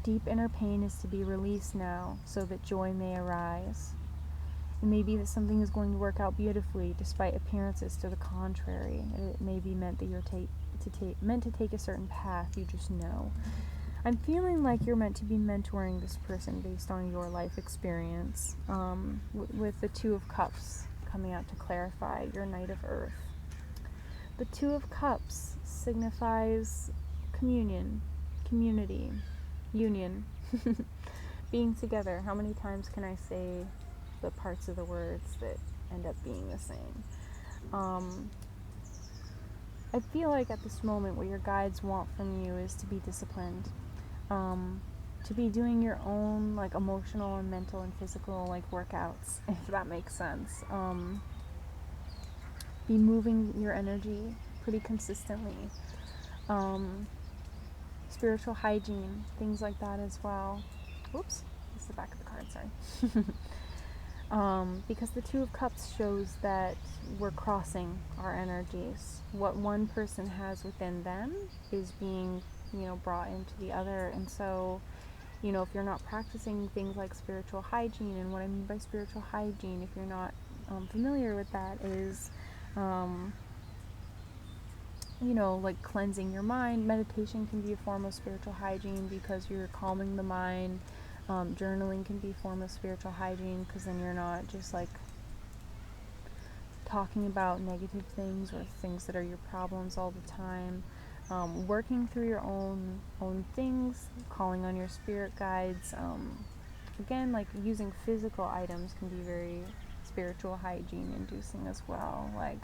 Deep inner pain is to be released now so that joy may arise. It may be that something is going to work out beautifully despite appearances to the contrary. It may be meant that you're meant to take a certain path, you just know. I'm feeling like you're meant to be mentoring this person based on your life experience, with the Two of Cups coming out to clarify your Knight of Earth. The Two of Cups signifies communion, community, union, being together. How many times can I say the parts of the words that end up being the same? I feel like at this moment what your guides want from you is to be disciplined, to be doing your own like emotional and mental and physical like workouts, if that makes sense. Be moving your energy pretty consistently. Spiritual hygiene, things like that as well. Whoops, it's the back of the card, sorry. Because the Two of Cups shows that we're crossing our energies. What one person has within them is being, brought into the other. And so, if you're not practicing things like spiritual hygiene, and what I mean by spiritual hygiene, if you're not familiar with that, is like cleansing your mind. Meditation can be a form of spiritual hygiene because you're calming the mind. Journaling can be a form of spiritual hygiene because then you're not just like talking about negative things or things that are your problems all the time. Working through your own things, calling on your spirit guides. Again, like using physical items can be very spiritual hygiene inducing as well, like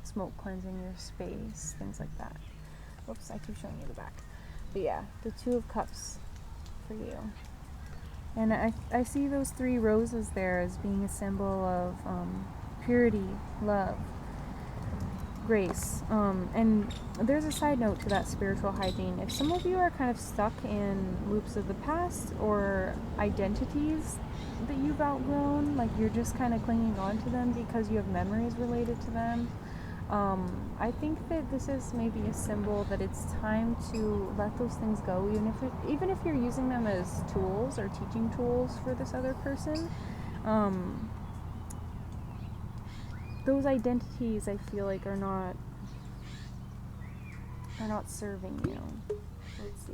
smoke cleansing your space, things like that. Whoops, I keep showing you the back. But yeah, the Two of Cups for you. And I see those 3 roses there as being a symbol of purity, love, grace. And there's a side note to that spiritual hygiene. If some of you are kind of stuck in loops of the past or identities that you've outgrown, like you're just kind of clinging on to them because you have memories related to them, I think that this is maybe a symbol that it's time to let those things go, even if you're using them as tools or teaching tools for this other person. Those identities, I feel like, are not serving you. Let's see.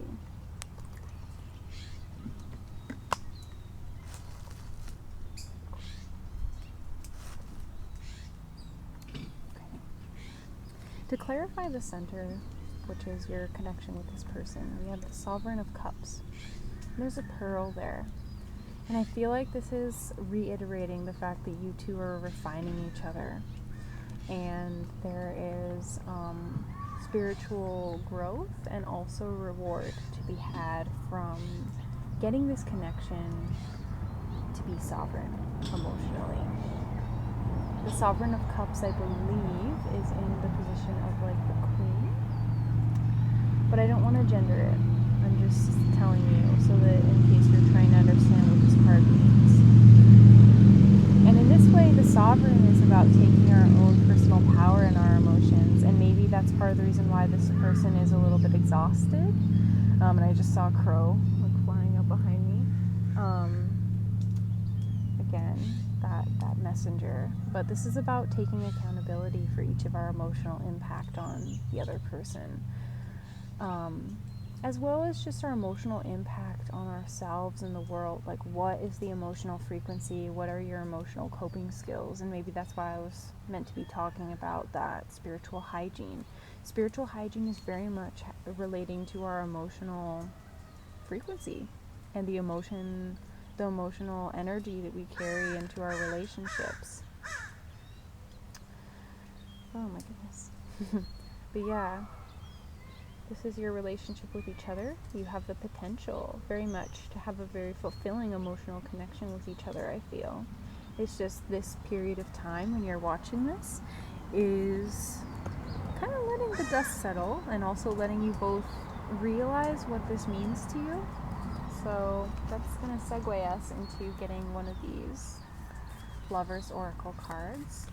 To clarify the center, which is your connection with this person, we have the Sovereign of Cups. There's a pearl there. And I feel like this is reiterating the fact that you two are refining each other. And there is spiritual growth and also reward to be had from getting this connection to be sovereign emotionally. The Sovereign of Cups, I believe, is in the position of like the Queen. But I don't want to gender it. I'm just telling you so that in case you're trying to understand what this card means. And in this way, the Sovereign is about taking our own personal power in our emotions. And maybe that's part of the reason why this person is a little bit exhausted. And I just saw a crow like flying up behind me. Again, that messenger. But this is about taking accountability for each of our emotional impact on the other person. As well as just our emotional impact on ourselves and the world. Like, what is the emotional frequency? What are your emotional coping skills? And maybe that's why I was meant to be talking about that spiritual hygiene. Spiritual hygiene is very much relating to our emotional frequency and the emotional energy that we carry into our relationships. Oh my goodness. But yeah, this is your relationship with each other. You have the potential very much to have a very fulfilling emotional connection with each other, I feel. It's just this period of time when you're watching this is kind of letting the dust settle and also letting you both realize what this means to you. So that's going to segue us into getting one of these Lover's Oracle cards.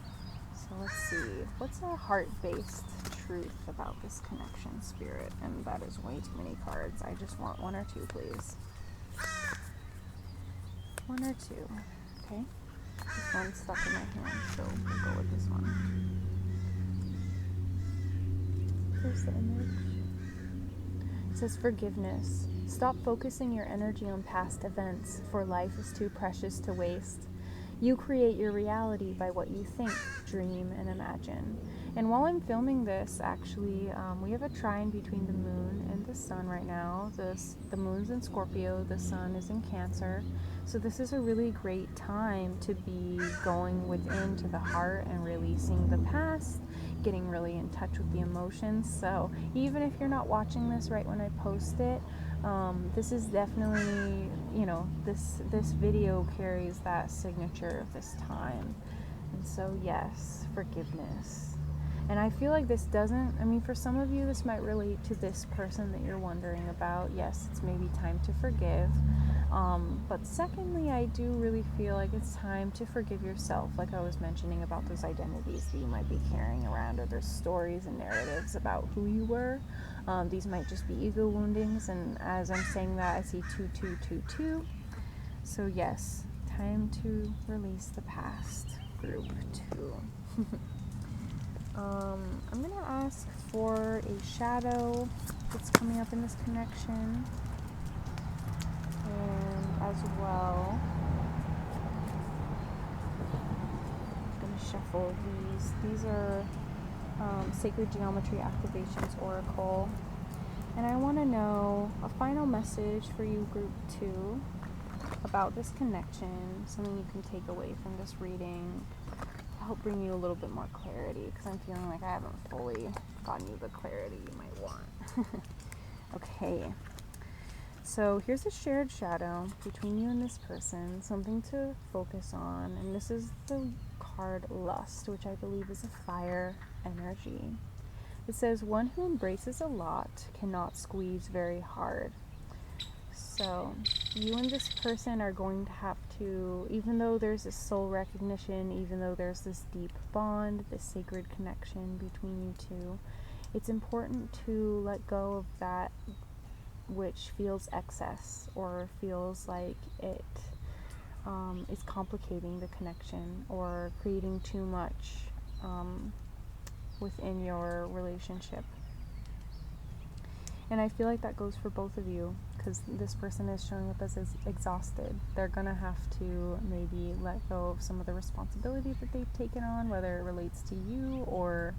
So let's see, what's a heart-based truth about this connection, Spirit? And that is way too many cards. I just want 1 or 2, please. 1 or 2, okay? This one's stuck in my hand, so we'll go with this one. Here's the image. It says forgiveness. Stop focusing your energy on past events, for life is too precious to waste. You create your reality by what you think, dream, and imagine. And while I'm filming this, actually, we have a trine between the moon and the sun right now. The moon's in Scorpio, the sun is in Cancer. So this is a really great time to be going within to the heart and releasing the past, getting really in touch with the emotions. So even if you're not watching this right when I post it, this is definitely, this video carries that signature of this time. And so yes, forgiveness. And I feel like this doesn't, for some of you this might relate to this person that you're wondering about. Yes, it's maybe time to forgive. But secondly, I do really feel like it's time to forgive yourself, like I was mentioning about those identities that you might be carrying around, or there's stories and narratives about who you were. These might just be ego woundings, and as I'm saying that, I see 2222. So yes, time to release the past, group 2. I'm going to ask for a shadow that's coming up in this connection. And as well, I'm going to shuffle these. These are Sacred Geometry Activations Oracle. And I want to know a final message for you, group 2, about this connection, something you can take away from this reading to help bring you a little bit more clarity, because I'm feeling like I haven't fully gotten you the clarity you might want. Okay. So here's a shared shadow between you and this person, something to focus on, and this is the card Lust, which I believe is a fire energy. It says, one who embraces a lot cannot squeeze very hard. So you and this person are going to have to, even though there's this soul recognition, even though there's this deep bond, this sacred connection between you two, it's important to let go of that which feels excess or feels like it is complicating the connection or creating too much within your relationship. And I feel like that goes for both of you, because this person is showing up as exhausted. They're going to have to maybe let go of some of the responsibility that they've taken on, whether it relates to you or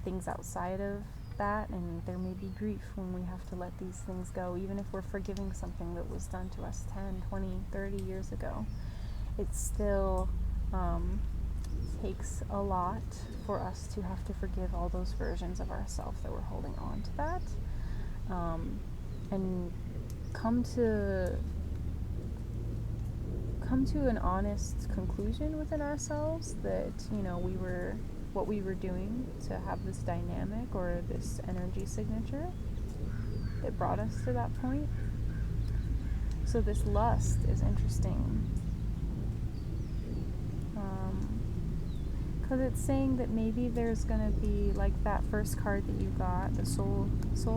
things outside of that, and there may be grief when we have to let these things go, even if we're forgiving something that was done to us 10, 20, 30 years ago. It still takes a lot for us to have to forgive all those versions of ourselves that we're holding on to that, and come to an honest conclusion within ourselves that, what we were doing to have this dynamic or this energy signature that brought us to that point. So this lust is interesting, because it's saying that maybe there's going to be, like that first card that you got, the soul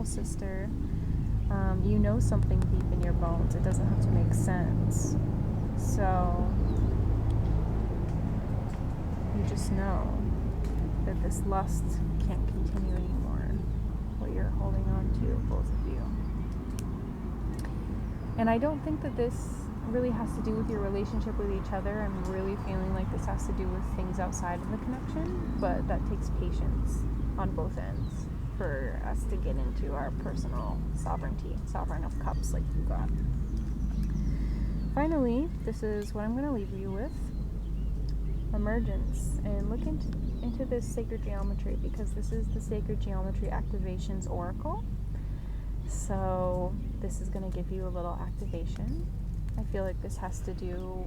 sister, something deep in your bones. It doesn't have to make sense. So you just know that this lust can't continue anymore, what you're holding on to, both of you. And I don't think that this really has to do with your relationship with each other. I'm really feeling like this has to do with things outside of the connection, but that takes patience on both ends for us to get into our personal sovereignty, Sovereign of Cups like you got. Finally, this is what I'm going to leave you with. Mergens, and look into this sacred geometry, because this is the Sacred Geometry Activations Oracle. So this is going to give you a little activation. I feel like this has to do,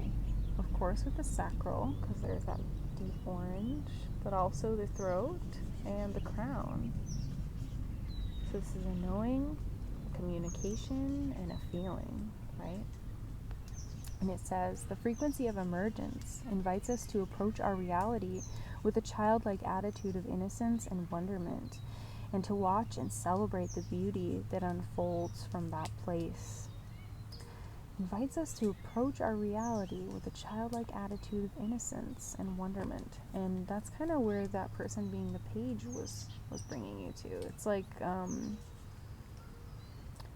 of course, with the sacral, because there's that deep orange, but also the throat and the crown. So this is a knowing, a communication, and a feeling, right? And it says, the frequency of emergence invites us to approach our reality with a childlike attitude of innocence and wonderment, and to watch and celebrate the beauty that unfolds from that place. invites us to approach our reality with a childlike attitude of innocence and wonderment. And that's kind of where that person being the page was bringing you to. It's like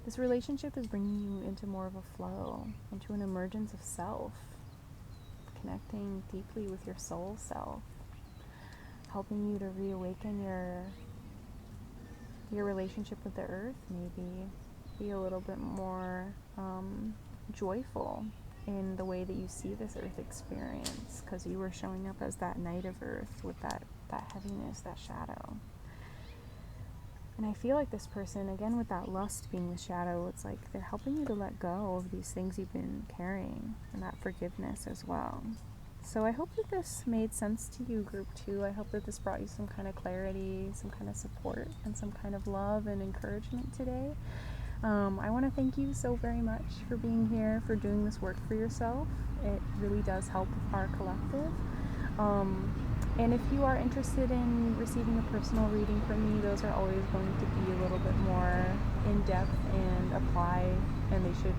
this relationship is bringing you into more of a flow, into an emergence of self, connecting deeply with your soul self, helping you to reawaken your relationship with the earth, maybe be a little bit more joyful in the way that you see this earth experience, because you were showing up as that knight of earth with that heaviness, that shadow. And I feel like this person, again with that lust being the shadow, it's like they're helping you to let go of these things you've been carrying, and that forgiveness as well. So I hope that this made sense to you, group 2. I hope that this brought you some kind of clarity, some kind of support, and some kind of love and encouragement today. I want to thank you so very much for being here, for doing this work for yourself. It really does help our collective. And if you are interested in receiving a personal reading from me, those are always going to be a little bit more in-depth and apply, and they should,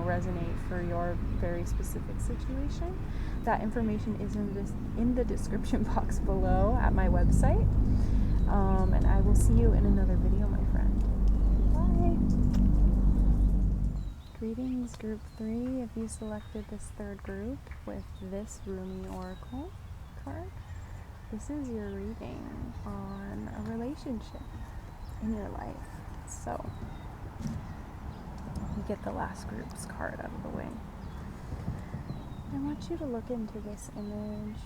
resonate for your very specific situation. That information is in the description box below at my website. And I will see you in another video, my friend. Bye. Greetings, group 3. If you selected this third group with this Rumí Oracle card, this is your reading on a relationship in your life. So, get the last group's card out of the way. I want you to look into this image.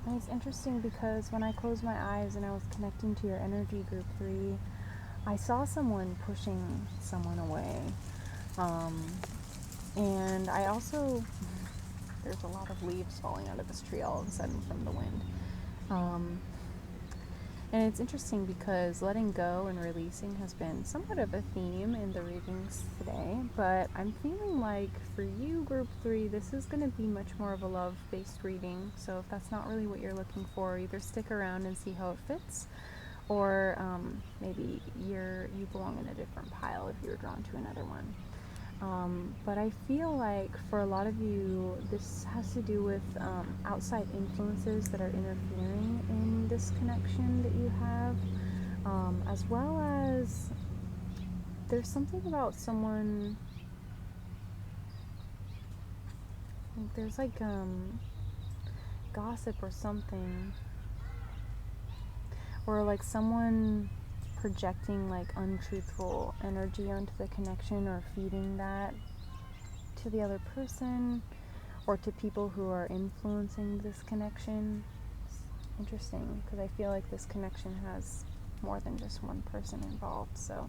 And it's interesting because when I closed my eyes and I was connecting to your energy, group 3, I saw someone pushing someone away. And I also, there's a lot of leaves falling out of this tree all of a sudden from the wind. And it's interesting because letting go and releasing has been somewhat of a theme in the readings today, but I'm feeling like for you, group 3, this is going to be much more of a love-based reading. So if that's not really what you're looking for, either stick around and see how it fits, or maybe you belong in a different pile if you're drawn to another one. But I feel like for a lot of you, this has to do with outside influences that are interfering in this connection that you have, as well as there's something about someone, there's like gossip or something, or like someone projecting like untruthful energy onto the connection, or feeding that to the other person or to people who are influencing this connection. It's interesting because I feel like this connection has more than just one person involved. So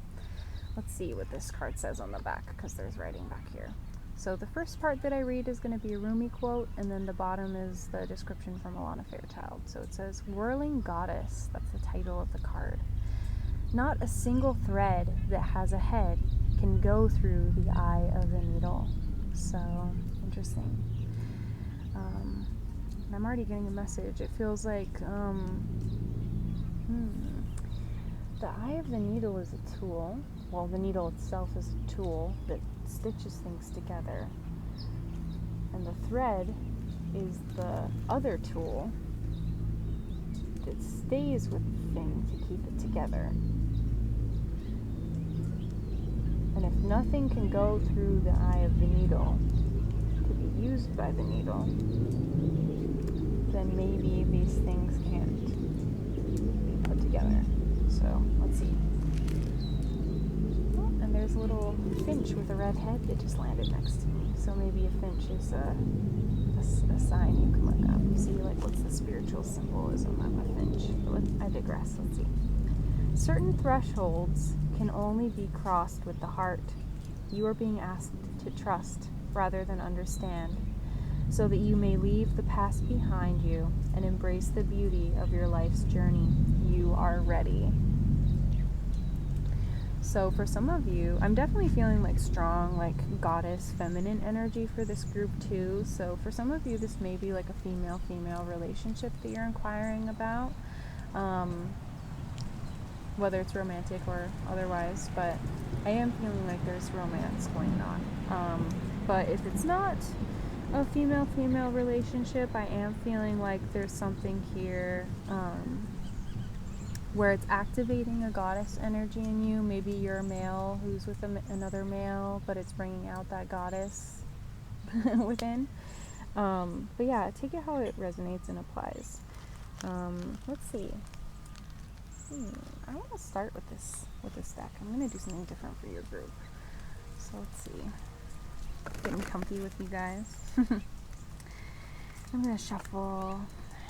let's see what this card says on the back, because there's writing back here. So the first part that I read is going to be a Rumí quote, and then the bottom is the description from Alana Fairchild. So it says, "Whirling Goddess," that's the title of the card. "Not a single thread that has a head can go through the eye of the needle." So, interesting. And I'm already getting a message. It feels like, the eye of the needle is a tool. Well, the needle itself is a tool that stitches things together. And the thread is the other tool that stays with the thing to keep it together. And if nothing can go through the eye of the needle to be used by the needle, then maybe these things can't be put together. So, let's see. Oh, and there's a little finch with a red head that just landed next to me. So maybe a finch is a sign you can look up. See, like, what's the spiritual symbolism of a finch? But I digress. Let's see. "Certain thresholds can only be crossed with the heart. You are being asked to trust rather than understand, so that you may leave the past behind you and embrace the beauty of your life's journey. You are ready." So for some of you, I'm definitely feeling like strong, like goddess, feminine energy for this group too. So for some of you, this may be like a female-female relationship that you're inquiring about. Whether it's romantic or otherwise, but I am feeling like there's romance going on. But if it's not a female-female relationship, I am feeling like there's something here where it's activating a goddess energy in you. Maybe you're a male who's with another male, but it's bringing out that goddess within. But yeah, take it how it resonates and applies. Let's see. I want to start with this deck. I'm going to do something different for your group. So let's see. Getting comfy with you guys. I'm going to shuffle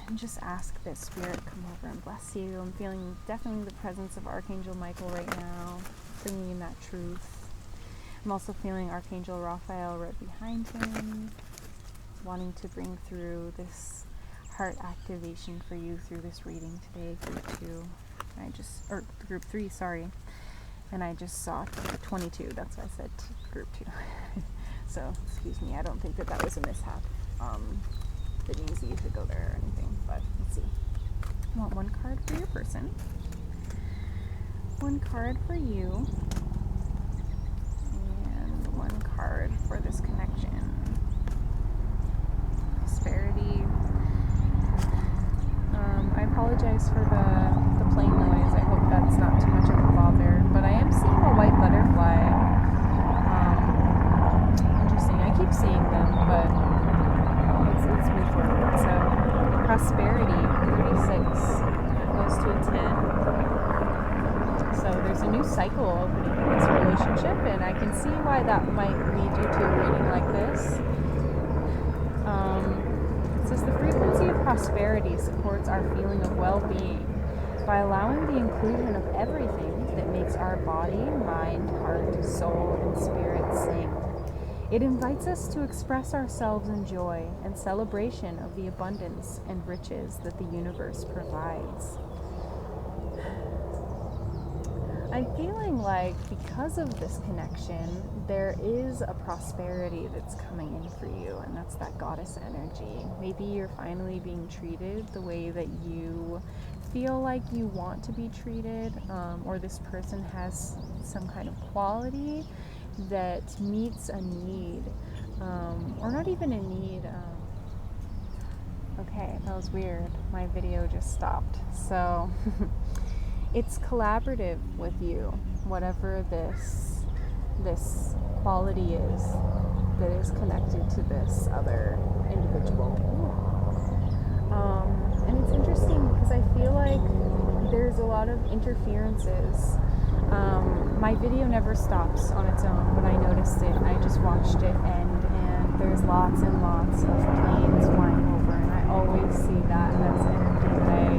and just ask that Spirit come over and bless you. I'm feeling definitely the presence of Archangel Michael right now, bringing in that truth. I'm also feeling Archangel Raphael right behind him, wanting to bring through this heart activation for you through this reading today, group 2. Group 3, sorry. And I just saw 22, that's why I said group 2. So, excuse me, I don't think that was a mishap. Didn't mean you should go there or anything, but let's see. I want one card for your person. One card for you. And one card for this connection. Prosperity. I apologize for the plane noise. I hope that's not too much of a bother. But I am seeing a white butterfly. Interesting. I keep seeing them, but it's moved forward. So prosperity, 36, goes to a 10. So there's a new cycle opening in this relationship, and I can see why that might lead you to a reading like this. It says the frequency of prosperity supports our feeling of well-being by allowing the inclusion of everything that makes our body, mind, heart, soul, and spirit sing. It invites us to express ourselves in joy and celebration of the abundance and riches that the universe provides. I'm feeling like because of this connection, there is a prosperity that's coming in for you, and that's that goddess energy. Maybe you're finally being treated the way that you feel like you want to be treated, or this person has some kind of quality that meets a need, or not even a need. Okay, that was weird. My video just stopped. So it's collaborative with you, whatever this quality is that is connected to this other individual. And it's interesting because I feel like there's a lot of interferences. My video never stops on its own when I noticed it. I just watched it end, and there's lots and lots of planes flying over, and I always see that as energy that I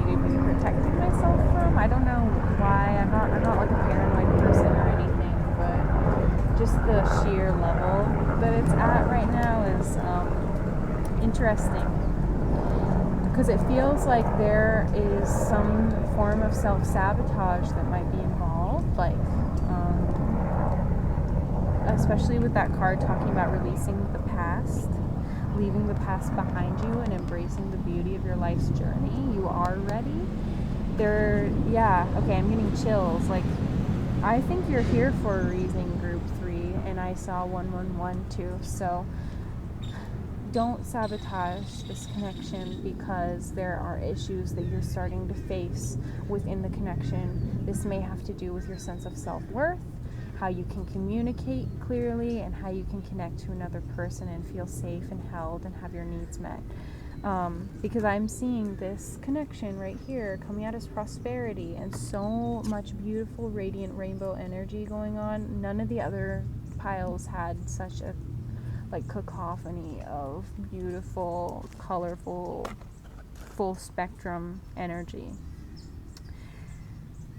need to be protecting myself from. I don't know why. I'm not like a paranoid person or anything, but just the sheer level that it's at right now is interesting. Because it feels like there is some form of self-sabotage that might be involved, like, especially with that card talking about releasing the past, leaving the past behind you and embracing the beauty of your life's journey. You are ready. I'm getting chills. Like, I think you're here for a reason, group 3, and I saw 111 too, so don't sabotage this connection because there are issues that you're starting to face within the connection. This may have to do with your sense of self-worth, how you can communicate clearly, and how you can connect to another person and feel safe and held and have your needs met. Because I'm seeing this connection right here coming out as prosperity and so much beautiful, radiant rainbow energy going on. None of the other piles had such a cacophony of beautiful, colorful, full spectrum energy.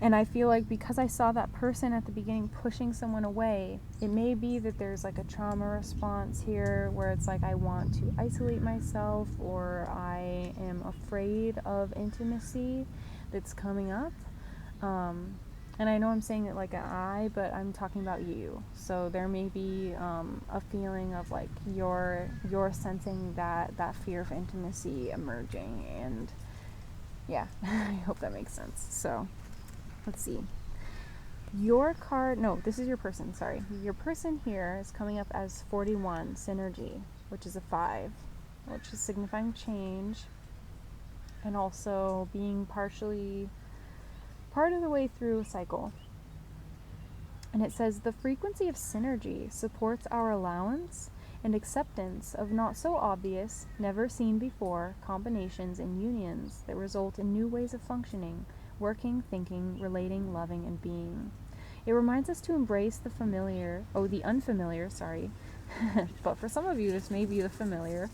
And I feel like because I saw that person at the beginning pushing someone away, it may be that there's like a trauma response here where it's like I want to isolate myself, or I am afraid of intimacy that's coming up. And I know I'm saying it like an I, but I'm talking about you. So there may be a feeling of like you're sensing that fear of intimacy emerging, and yeah, I hope that makes sense. So let's see. Your card, no, this is your person, sorry. Your person here is coming up as 41, synergy, which is a 5, which is signifying change, and also being partially part of the way through a cycle. And it says, the frequency of synergy supports our allowance and acceptance of not so obvious, never seen before combinations and unions that result in new ways of functioning, working, thinking, relating, loving, and being. It reminds us to embrace the unfamiliar, but for some of you this may be the familiar,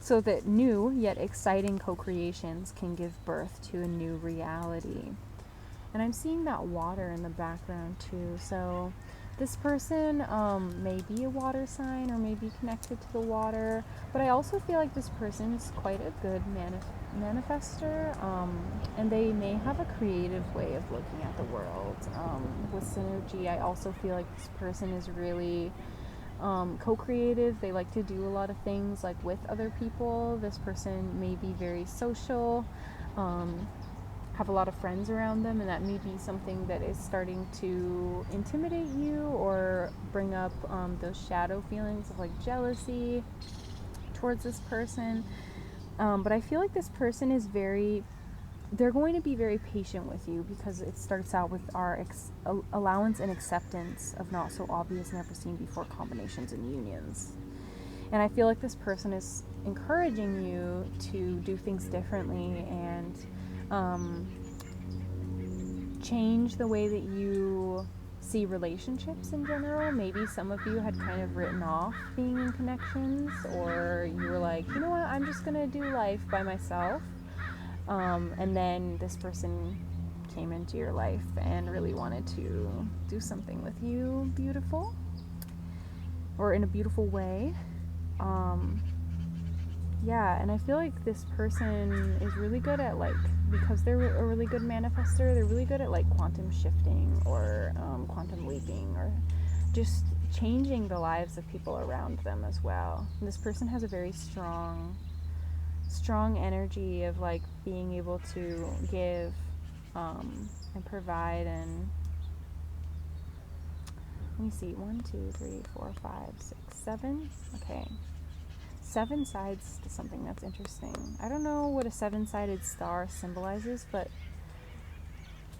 so that new yet exciting co-creations can give birth to a new reality. And I'm seeing that water in the background too, so this person may be a water sign or may be connected to the water, but I also feel like this person is quite a good manifester, and they may have a creative way of looking at the world. With synergy, I also feel like this person is really co-creative. They like to do a lot of things like with other people. This person may be very social, have a lot of friends around them, and that may be something that is starting to intimidate you or bring up those shadow feelings of like jealousy towards this person. But I feel like this person is they're going to be very patient with you, because it starts out with our allowance and acceptance of not so obvious, never seen before combinations and unions. And I feel like this person is encouraging you to do things differently and change the way that you see relationships in general. Maybe some of you had kind of written off being in connections, or you were like, you know what, I'm just gonna do life by myself. And then this person came into your life and really wanted to do something with you beautiful, or in a beautiful way. Yeah, and I feel like this person is really good at, like, because they're a really good manifester, they're really good at like quantum shifting or quantum leaping, or just changing the lives of people around them as well. And this person has a very strong energy of like being able to give and provide. And let me see, 1, 2, 3, 4, 5, 6, 7. Okay. 7 sides to something. That's interesting. I don't know what a 7-sided star symbolizes, but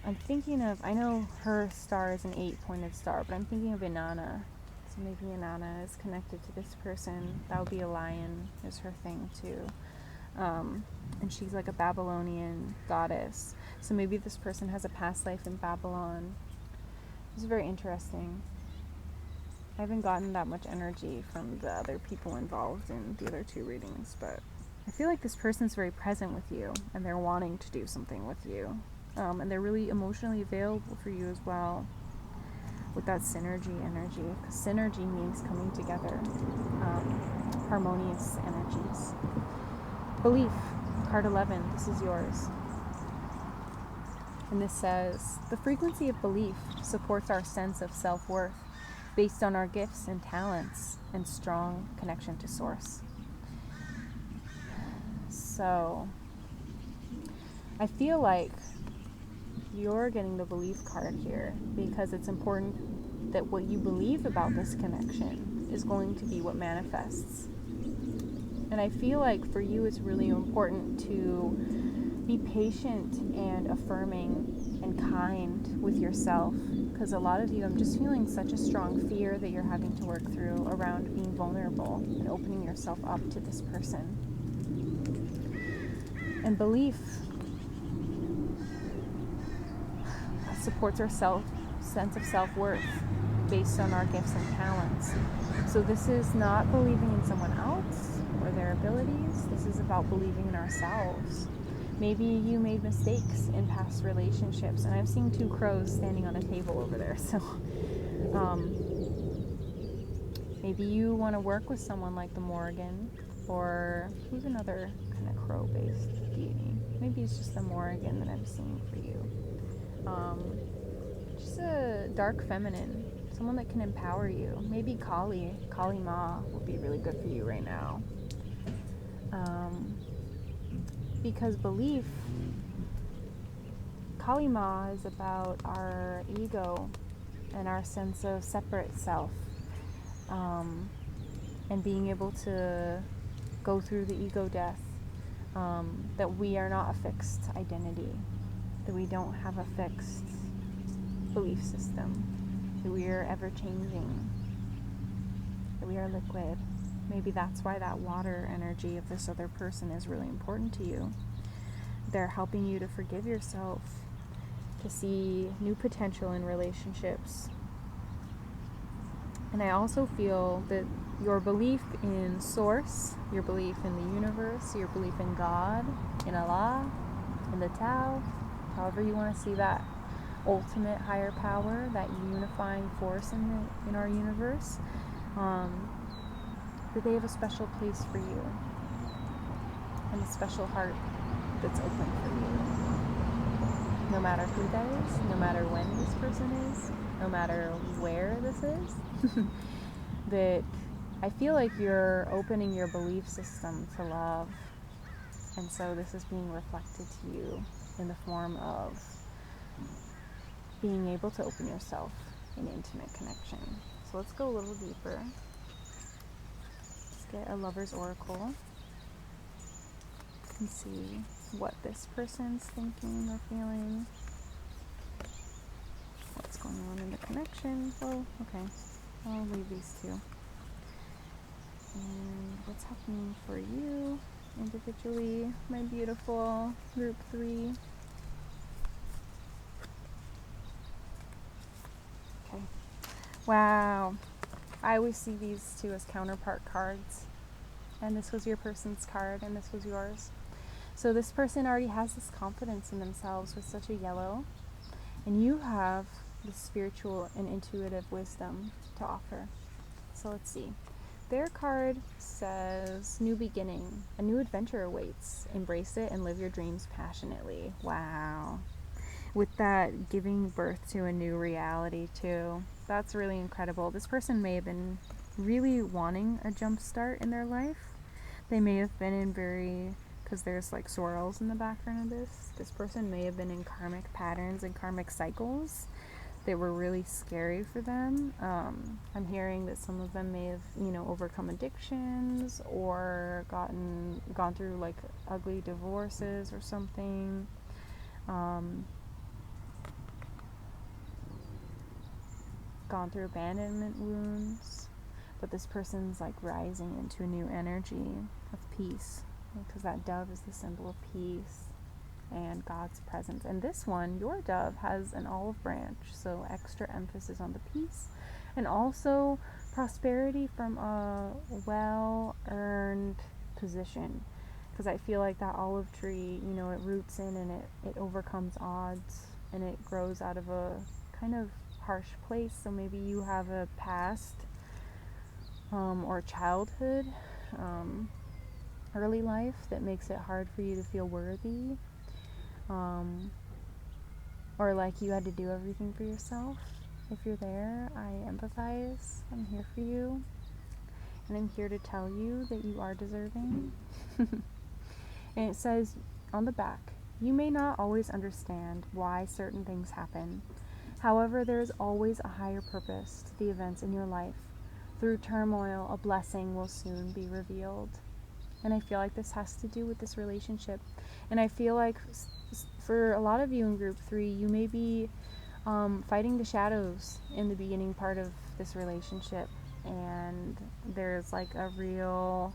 I'm thinking of, I know her star is an 8-pointed star, but I'm thinking of Inanna. So maybe Inanna is connected to this person. That would be a lion, is her thing too. And she's like a Babylonian goddess. So maybe this person has a past life in Babylon. It's very interesting. I haven't gotten that much energy from the other people involved in the other 2 readings, but I feel like this person's very present with you, and they're wanting to do something with you. And they're really emotionally available for you as well, with that synergy energy, because synergy means coming together, harmonious energies. Belief, card 11, this is yours. And this says, the frequency of belief supports our sense of self-worth, based on our gifts and talents and strong connection to source. So I feel like you're getting the belief card here because it's important that what you believe about this connection is going to be what manifests. And I feel like for you it's really important to be patient and affirming and kind with yourself, because a lot of you, I'm just feeling such a strong fear that you're having to work through around being vulnerable and opening yourself up to this person. And belief supports our sense of self-worth based on our gifts and talents. So this is not believing in someone else or their abilities. This is about believing in ourselves. Maybe you made mistakes in past relationships, and I'm seeing 2 crows standing on a table over there, so maybe you want to work with someone like the Morgan, or who's another kind of crow-based deity? Maybe it's just the Morgan that I'm seeing for you. Just a dark feminine, someone that can empower you. Maybe Kali Ma would be really good for you right now. Because belief, Kali Ma is about our ego and our sense of separate self, and being able to go through the ego death, that we are not a fixed identity, that we don't have a fixed belief system, that we are ever changing, that we are liquid. Maybe that's why that water energy of this other person is really important to you. They're helping you to forgive yourself, to see new potential in relationships. And I also feel that your belief in Source, your belief in the universe, your belief in God, in Allah, in the Tao, however you want to see that ultimate higher power, that unifying force in our universe, that they have a special place for you and a special heart that's open for you. No matter who that is, no matter when this person is, no matter where this is, that I feel like you're opening your belief system to love. And so this is being reflected to you in the form of being able to open yourself in intimate connection. So let's go a little deeper. Let's get a lover's oracle and see what this person's thinking or feeling. What's going on in the connection? Oh, okay. I'll leave these two. And what's happening for you individually, my beautiful group 3. Okay. Wow. I always see these two as counterpart cards. And this was your person's card, and this was yours. So this person already has this confidence in themselves with such a yellow. And you have the spiritual and intuitive wisdom to offer. So let's see. Their card says, new beginning. A new adventure awaits. Embrace it and live your dreams passionately. Wow. With that, giving birth to a new reality too. That's really incredible. This person may have been really wanting a jump start in their life. They may have been in because there's like swirls in the background of this. This person may have been in karmic patterns and karmic cycles that were really scary for them. I'm hearing that some of them may have, overcome addictions or gone through like ugly divorces or something. Gone through abandonment wounds. But this person's like rising into a new energy of peace, because that dove is the symbol of peace and God's presence. And this one, your dove, has an olive branch, so extra emphasis on the peace and also prosperity from a well-earned position, because I feel like that olive tree, it roots in and it overcomes odds and it grows out of a kind of harsh place. So maybe you have a past or childhood, early life that makes it hard for you to feel worthy, or like you had to do everything for yourself. If you're there, I empathize. I'm here for you, and I'm here to tell you that you are deserving. And it says on the back, you may not always understand why certain things happen. However, there is always a higher purpose to the events in your life. Through turmoil, a blessing will soon be revealed. And I feel like this has to do with this relationship. And I feel like for a lot of you in group 3, you may be fighting the shadows in the beginning part of this relationship. And there's like a real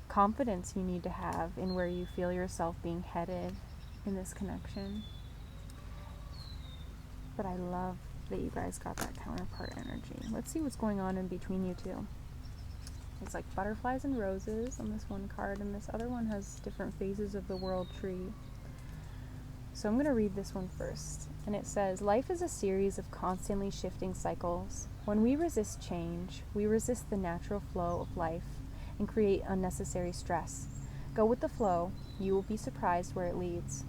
confidence you need to have in where you feel yourself being headed in this connection. But I love that you guys got that counterpart energy. Let's see what's going on in between you two. It's like butterflies and roses on this one card, and this other one has different phases of the world tree. So I'm going to read this one first. And it says, life is a series of constantly shifting cycles. When we resist change, we resist the natural flow of life and create unnecessary stress. Go with the flow. You will be surprised where it leads.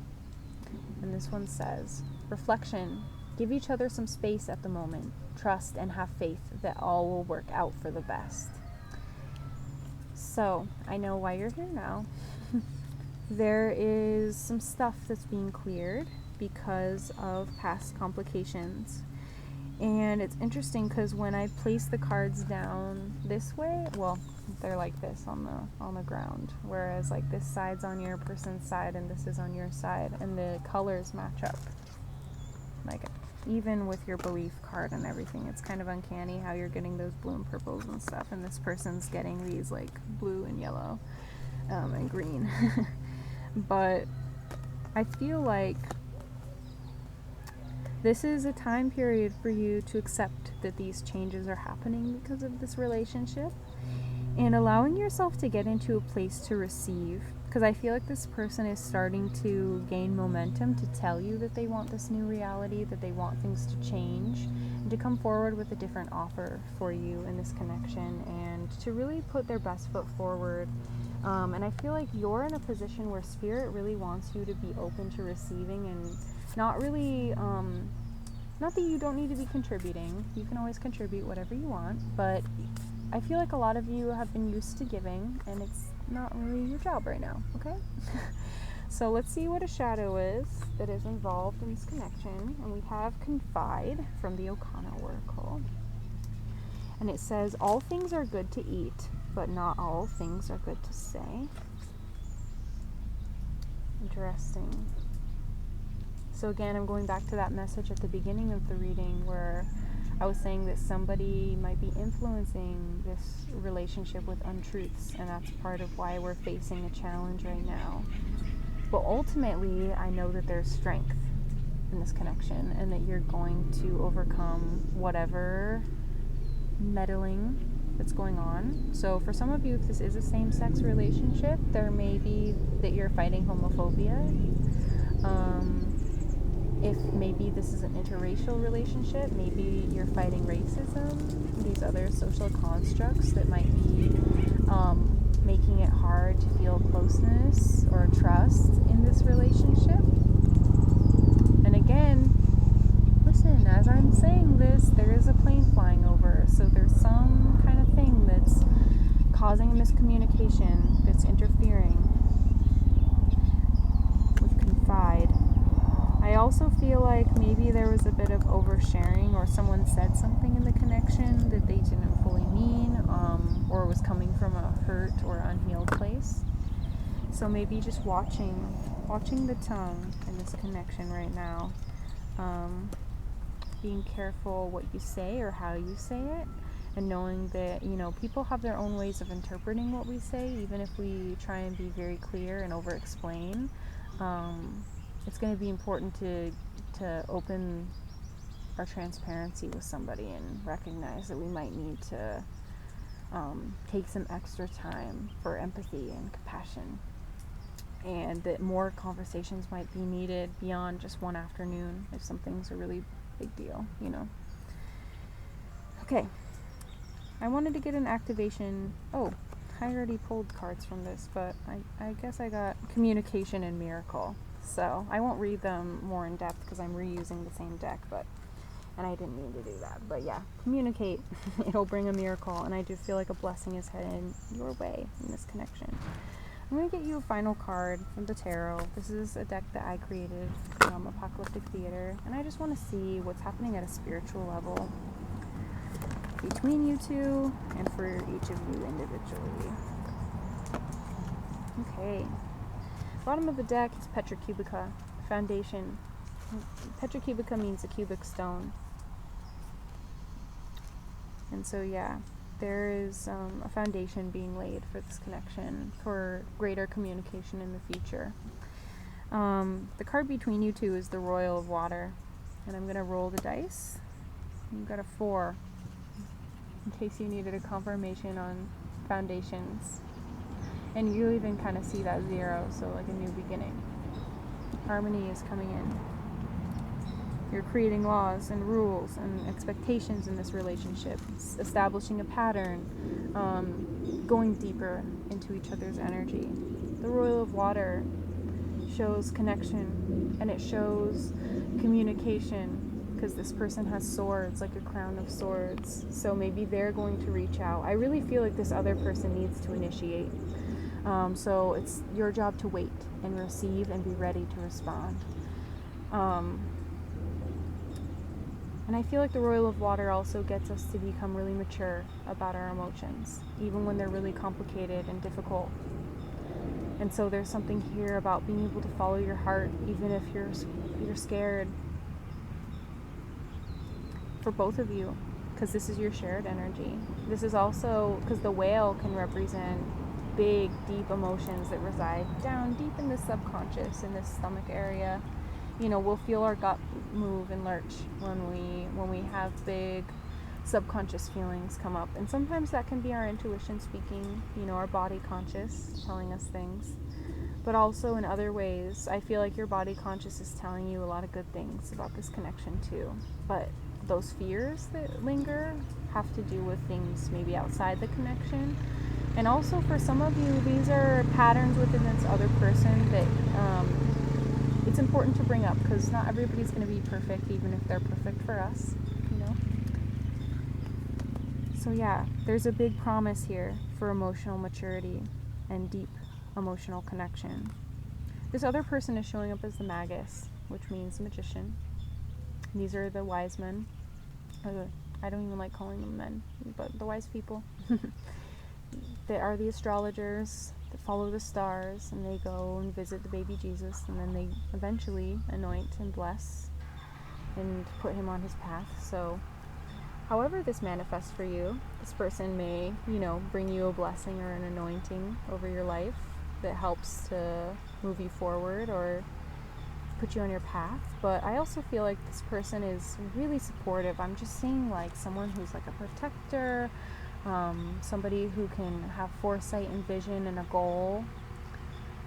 And this one says, reflection. Give each other some space at the moment. Trust and have faith that all will work out for the best. So, I know why you're here now. There is some stuff that's being cleared because of past complications. And it's interesting because when I place the cards down this way, well, they're like this on the ground, whereas like this side's on your person's side and this is on your side, and the colors match up. Like, even with your belief card and everything, it's kind of uncanny how you're getting those blue and purples and stuff, and this person's getting these like blue and yellow and green. But I feel like this is a time period for you to accept that these changes are happening because of this relationship, and allowing yourself to get into a place to receive, because I feel like this person is starting to gain momentum to tell you that they want this new reality, that they want things to change, and to come forward with a different offer for you in this connection, and to really put their best foot forward. And I feel like you're in a position where Spirit really wants you to be open to receiving, and not really, not that you don't need to be contributing. You can always contribute whatever you want, but I feel like a lot of you have been used to giving, and it's not really your job right now, okay? So let's see what a shadow is that is involved in this connection. And we have Confide from the Okana Oracle. And it says, all things are good to eat, but not all things are good to say. Interesting. So again, I'm going back to that message at the beginning of the reading where I was saying that somebody might be influencing this relationship with untruths, and that's part of why we're facing a challenge right now. But ultimately, I know that there's strength in this connection, and that you're going to overcome whatever meddling that's going on. So for some of you, if this is a same-sex relationship, there may be that you're fighting homophobia. If maybe this is an interracial relationship, maybe you're fighting racism, these other social constructs that might be making it hard to feel closeness or trust in this relationship. And again, listen, as I'm saying this, there is a plane flying over, so there's some kind of thing that's causing a miscommunication, that's interfering with Confide. I also feel like maybe there was a bit of oversharing, or someone said something in the connection that they didn't fully mean, or was coming from a hurt or unhealed place. So maybe just watching the tongue in this connection right now, being careful what you say or how you say it, and knowing that, you know, people have their own ways of interpreting what we say, even if we try and be very clear and over-explain. It's going to be important to open our transparency with somebody and recognize that we might need to take some extra time for empathy and compassion, and that more conversations might be needed beyond just one afternoon if something's a really big deal, you know. Okay, I wanted to get an activation. Oh, I already pulled cards from this, but I guess I got Communication and Miracle. So I won't read them more in depth because I'm reusing the same deck, and I didn't mean to do that. But yeah, communicate. It'll bring a miracle, and I do feel like a blessing is headed your way in this connection. I'm going to get you a final card from the tarot. This is a deck that I created from Apocalyptic Theater, and I just want to see what's happening at a spiritual level between you two and for each of you individually. Okay. Bottom of the deck is Petra Cubica, Foundation. Petra Cubica means a cubic stone. And so yeah, there is a foundation being laid for this connection, for greater communication in the future. The card between you two is the Royal of Water, and I'm going to roll the dice. You've got a 4, in case you needed a confirmation on foundations. And you even kind of see that 0, so like a new beginning. Harmony is coming in. You're creating laws and rules and expectations in this relationship, establishing a pattern, going deeper into each other's energy. The Royal of Water shows connection, and it shows communication, because this person has swords, like a crown of swords. So maybe they're going to reach out. I really feel like this other person needs to initiate. So it's your job to wait and receive and be ready to respond. And I feel like the Royal of Water also gets us to become really mature about our emotions, even when they're really complicated and difficult. And so there's something here about being able to follow your heart, even if you're scared. For both of you, because this is your shared energy. This is also, because the whale can represent big, deep emotions that reside down deep in the subconscious, in this stomach area. You know, we'll feel our gut move and lurch when we have big subconscious feelings come up. And sometimes that can be our intuition speaking, you know, our body conscious telling us things. But also in other ways, I feel like your body conscious is telling you a lot of good things about this connection too. But those fears that linger have to do with things maybe outside the connection. And also for some of you, these are patterns within this other person that it's important to bring up, because not everybody's going to be perfect, even if they're perfect for us, you know. So yeah, there's a big promise here for emotional maturity and deep emotional connection. This other person is showing up as the magus, which means magician. These are the wise men. I don't even like calling them men, but the wise people. They are the astrologers that follow the stars, and they go and visit the baby Jesus, and then they eventually anoint and bless and put him on his path. So however this manifests for you, this person may, you know, bring you a blessing or an anointing over your life that helps to move you forward or put you on your path. But I also feel like this person is really supportive. I'm just seeing like someone who's like a protector, somebody who can have foresight and vision and a goal.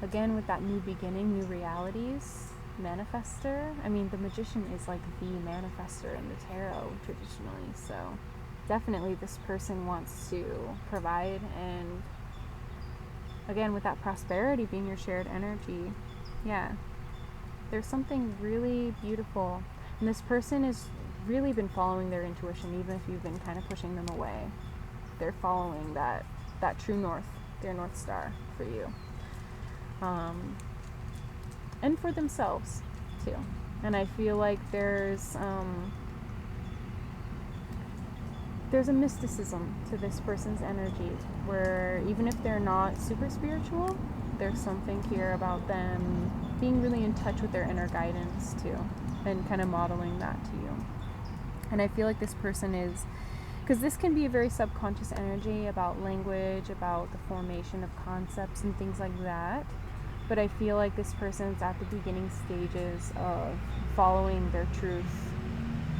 Again, with that new beginning, new realities, manifester. I mean, the magician is like the manifester in the tarot traditionally. So definitely this person wants to provide, and again, with that prosperity being your shared energy, yeah, there's something really beautiful. And this person has really been following their intuition, even if you've been kind of pushing them away. They're following that true north, their North Star for you. And for themselves too. And I feel like there's a mysticism to this person's energy, where even if they're not super spiritual, there's something here about them being really in touch with their inner guidance too, and kind of modeling that to you. And I feel like this person is, because this can be a very subconscious energy about language, about the formation of concepts and things like that. But I feel like this person's at the beginning stages of following their truth,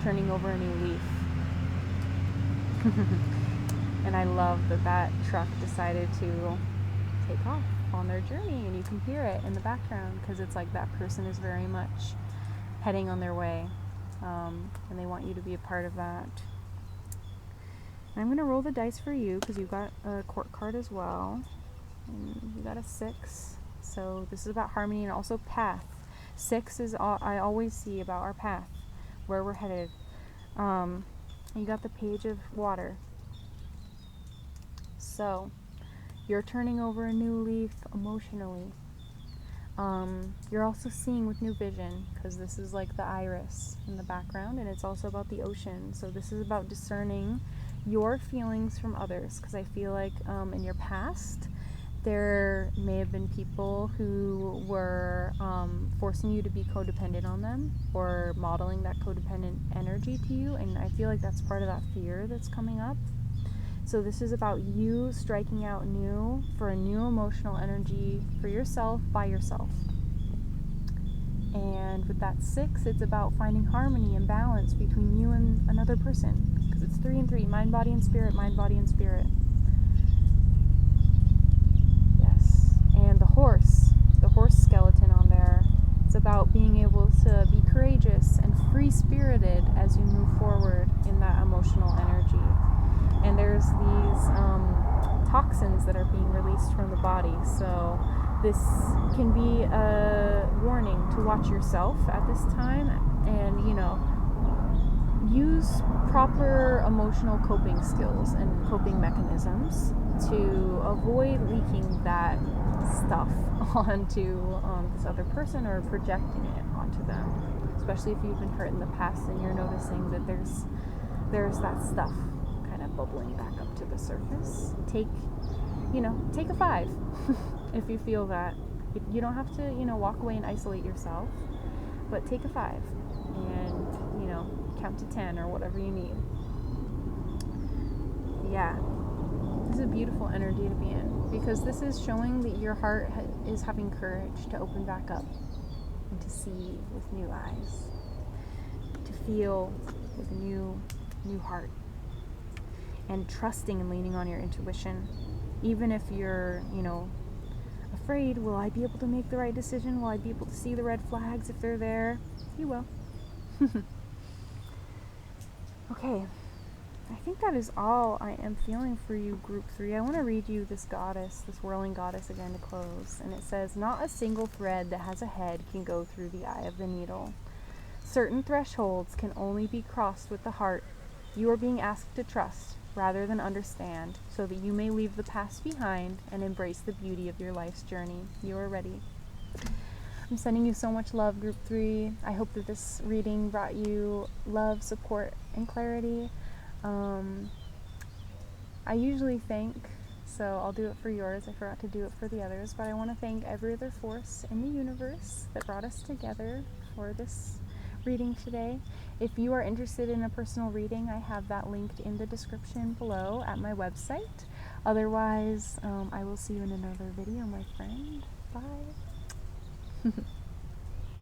turning over a new leaf. And I love that truck decided to take off on their journey, and you can hear it in the background, because it's like that person is very much heading on their way, and they want you to be a part of that. And I'm going to roll the dice for you, because you got a court card as well, and you got a 6. So this is about harmony and also path. 6 is I always see about our path, where we're headed. You got the Page of Water. So you're turning over a new leaf emotionally. You're also seeing with new vision, because this is like the iris in the background, and it's also about the ocean. So this is about discerning your feelings from others, because I feel like in your past there may have been people who were forcing you to be codependent on them, or modeling that codependent energy to you, and I feel like that's part of that fear that's coming up. So this is about you striking out new for a new emotional energy for yourself, by yourself. And with that 6, it's about finding harmony and balance between you and another person, because it's 3 and 3, mind, body, and spirit, mind, body, and spirit. Yes. And the horse skeleton on there, it's about being able to be courageous and free-spirited as you move forward in that emotional energy. And there's these toxins that are being released from the body, so this can be a warning to watch yourself at this time, and, you know, use proper emotional coping skills and coping mechanisms to avoid leaking that stuff onto this other person or projecting it onto them. especially if you've been hurt in the past and you're noticing that there's that stuff kind of bubbling back up to the surface. Take a 5 if you feel that. You don't have to, walk away and isolate yourself, but take a 5 and, count to 10 or whatever you need. Yeah, this is a beautiful energy to be in, because this is showing that your heart is having courage to open back up and to see with new eyes, to feel with a new heart, and trusting and leaning on your intuition. Even if you're, afraid, will I be able to make the right decision? Will I be able to see the red flags if they're there? You will. Okay, I think that is all I am feeling for you, group 3. I want to read you this goddess, this whirling goddess again to close. And it says, not a single thread that has a head can go through the eye of the needle. Certain thresholds can only be crossed with the heart. You are being asked to trust rather than understand, so that you may leave the past behind and embrace the beauty of your life's journey. You are ready. I'm sending you so much love, group 3. I hope that this reading brought you love, support, and clarity. I usually thank, so I'll do it for yours. I forgot to do it for the others, but I want to thank every other force in the universe that brought us together for this reading today. If you are interested in a personal reading, I have that linked in the description below at my website. Otherwise, I will see you in another video, my friend. Bye.